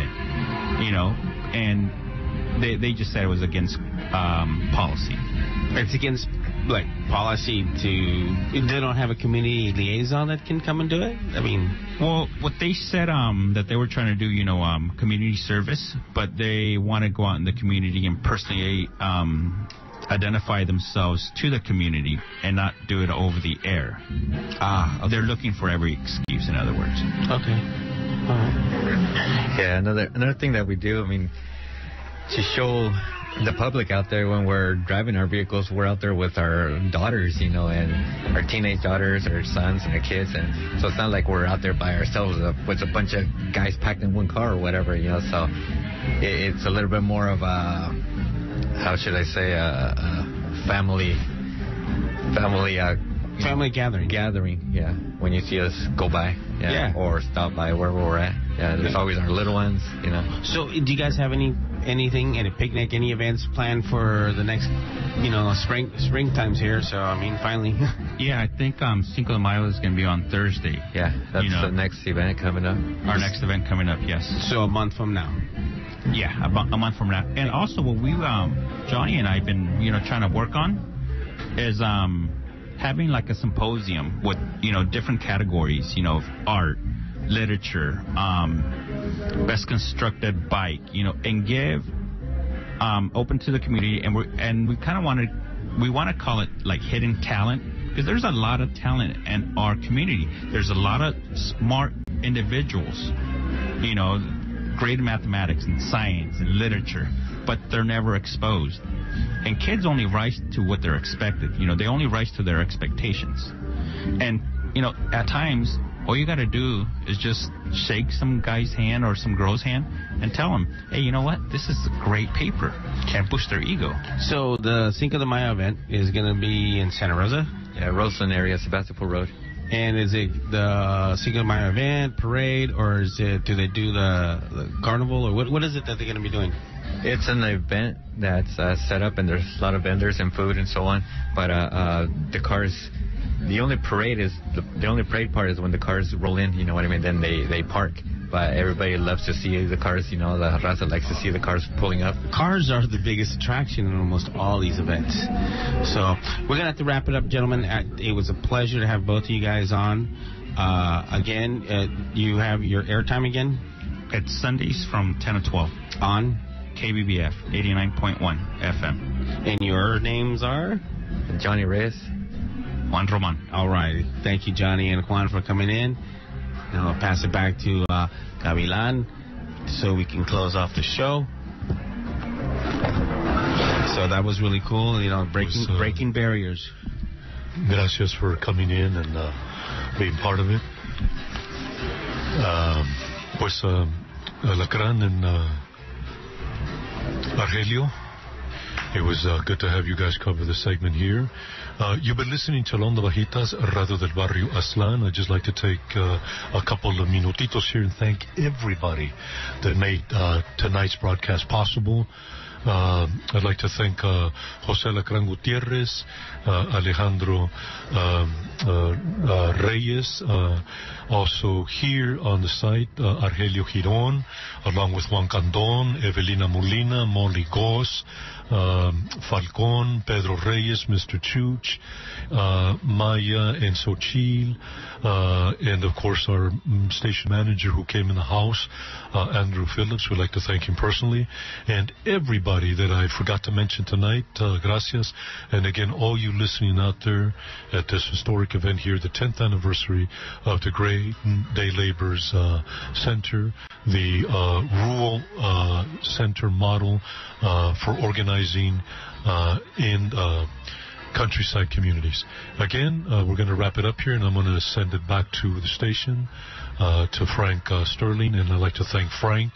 and they just said it was against policy. It's against, policy they don't have a community liaison that can come and do it? I mean... Well, what they said, that they were trying to do, community service, but they want to go out in the community and personally identify themselves to the community and not do it over the air. Okay. They're looking for every excuse, in other words. Okay. All right. Yeah, another thing that we do, to show the public out there when we're driving our vehicles, we're out there with our daughters, and our teenage daughters, our sons, and our kids, and so it's not like we're out there by ourselves with a bunch of guys packed in one car or whatever, so it's a little bit more of a, how should I say, family family gathering. Gathering, yeah. When you see us go by, or stop by wherever we're at. Yeah, there's always our little ones, you know. So, do you guys have anything, any picnic, any events planned for the next, spring times here? So, I mean, finally. Yeah, I think Cinco de Mayo is going to be on Thursday. Yeah, that's the next event coming up. Our next event coming up, yes. So a month from now. Yeah, about a month from now. And also, what we, Johnny and I have been, trying to work on is having like a symposium with, different categories, art, literature, best constructed bike, and give open to the community, and we kind of want to call it like hidden talent, because there's a lot of talent in our community. There's a lot of smart individuals, great in mathematics and science and literature, but they're never exposed. And kids only rise to what they're expected. They only rise to their expectations. And, at times, all you got to do is just shake some guy's hand or some girl's hand and tell them, hey, you know what? This is a great paper. Can't boost their ego. So the Cinco de Mayo event is going to be in Santa Rosa? Yeah, Roseland area, Sebastopol Road. And is it the Cinco de Mayo event, parade, or do they do the carnival, or what is it that they're going to be doing? It's an event that's set up, and there's a lot of vendors and food and so on. But the cars, the only parade part is when the cars roll in. You know what I mean? Then they park. But everybody loves to see the cars. The raza likes to see the cars pulling up. Cars are the biggest attraction in almost all these events. So we're gonna have to wrap it up, gentlemen. It was a pleasure to have both of you guys on. Again, you have your airtime again. It's Sundays from 10 to 12 on KBBF 89.1 FM. And your names are? Johnny Reyes. Juan Roman. All right. Thank you, Johnny and Juan, for coming in. Now I'll pass it back to Gavilan so we can close off the show. So that was really cool, breaking barriers. Gracias for coming in and being part of it. Alacrán and Argelio, it was good to have you guys cover the segment here. You've been listening to Onda Bajitas, Radio del Barrio Aslan. I'd just like to take a couple of minutitos here and thank everybody that made tonight's broadcast possible. I'd like to thank José Lacrán Gutiérrez, Alejandro Reyes, also here on the site, Argelio Girón, along with Juan Candón, Evelina Molina, Molly Goss, Falcón, Pedro Reyes, Mr. Chuch, Maya and Xochil, and of course our station manager who came in the house, Andrew Phillips. We'd like to thank him personally, and everybody that I forgot to mention tonight, gracias. And again, all you listening out there at this historic event here, the 10th anniversary of the Great Day Laborers Center, the rural center model for organizing in countryside communities. Again, we're going to wrap it up here, and I'm going to send it back to the station, to Frank Sterling. And I'd like to thank Frank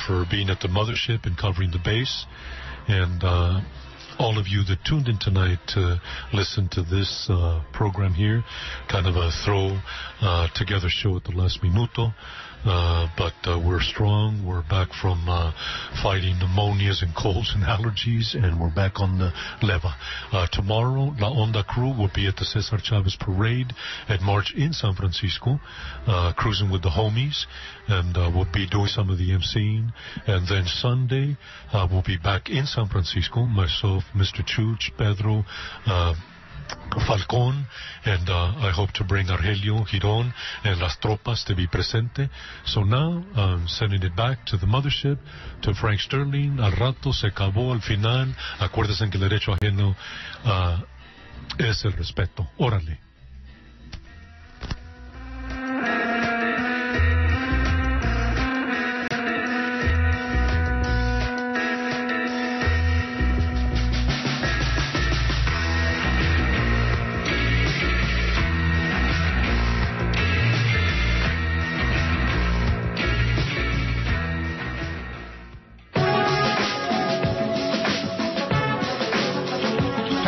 for being at the mothership and covering the base. And all of you that tuned in tonight to listen to this program here, kind of a throw together show at the last minuto. But we're strong. We're back from fighting pneumonias and colds and allergies, and we're back on the leva. Tomorrow, La Onda crew will be at the Cesar Chavez Parade at March in San Francisco, cruising with the homies, and we'll be doing some of the emceeing. And then Sunday, we'll be back in San Francisco, myself, Mr. Chuch, Pedro, Falcón, and I hope to bring Argelio Girón and Las Tropas to be presente. So now I'm sending it back to the mothership, to Frank Sterling. Al rato se acabó, al final. Acuérdense que el derecho ajeno es el respeto. Órale.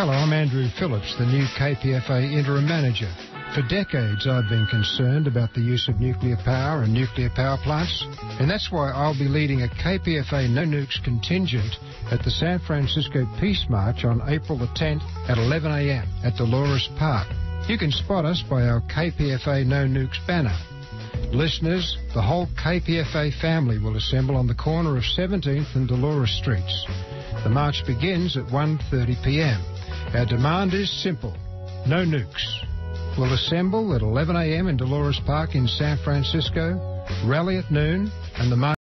Hello, I'm Andrew Phillips, the new KPFA Interim Manager. For decades, I've been concerned about the use of nuclear power and nuclear power plants, and that's why I'll be leading a KPFA No Nukes contingent at the San Francisco Peace March on April the 10th at 11 a.m. at Dolores Park. You can spot us by our KPFA No Nukes banner. Listeners, the whole KPFA family will assemble on the corner of 17th and Dolores Streets. The march begins at 1:30 p.m. Our demand is simple: no nukes. We'll assemble at 11 a.m. in Dolores Park in San Francisco, rally at noon, and the march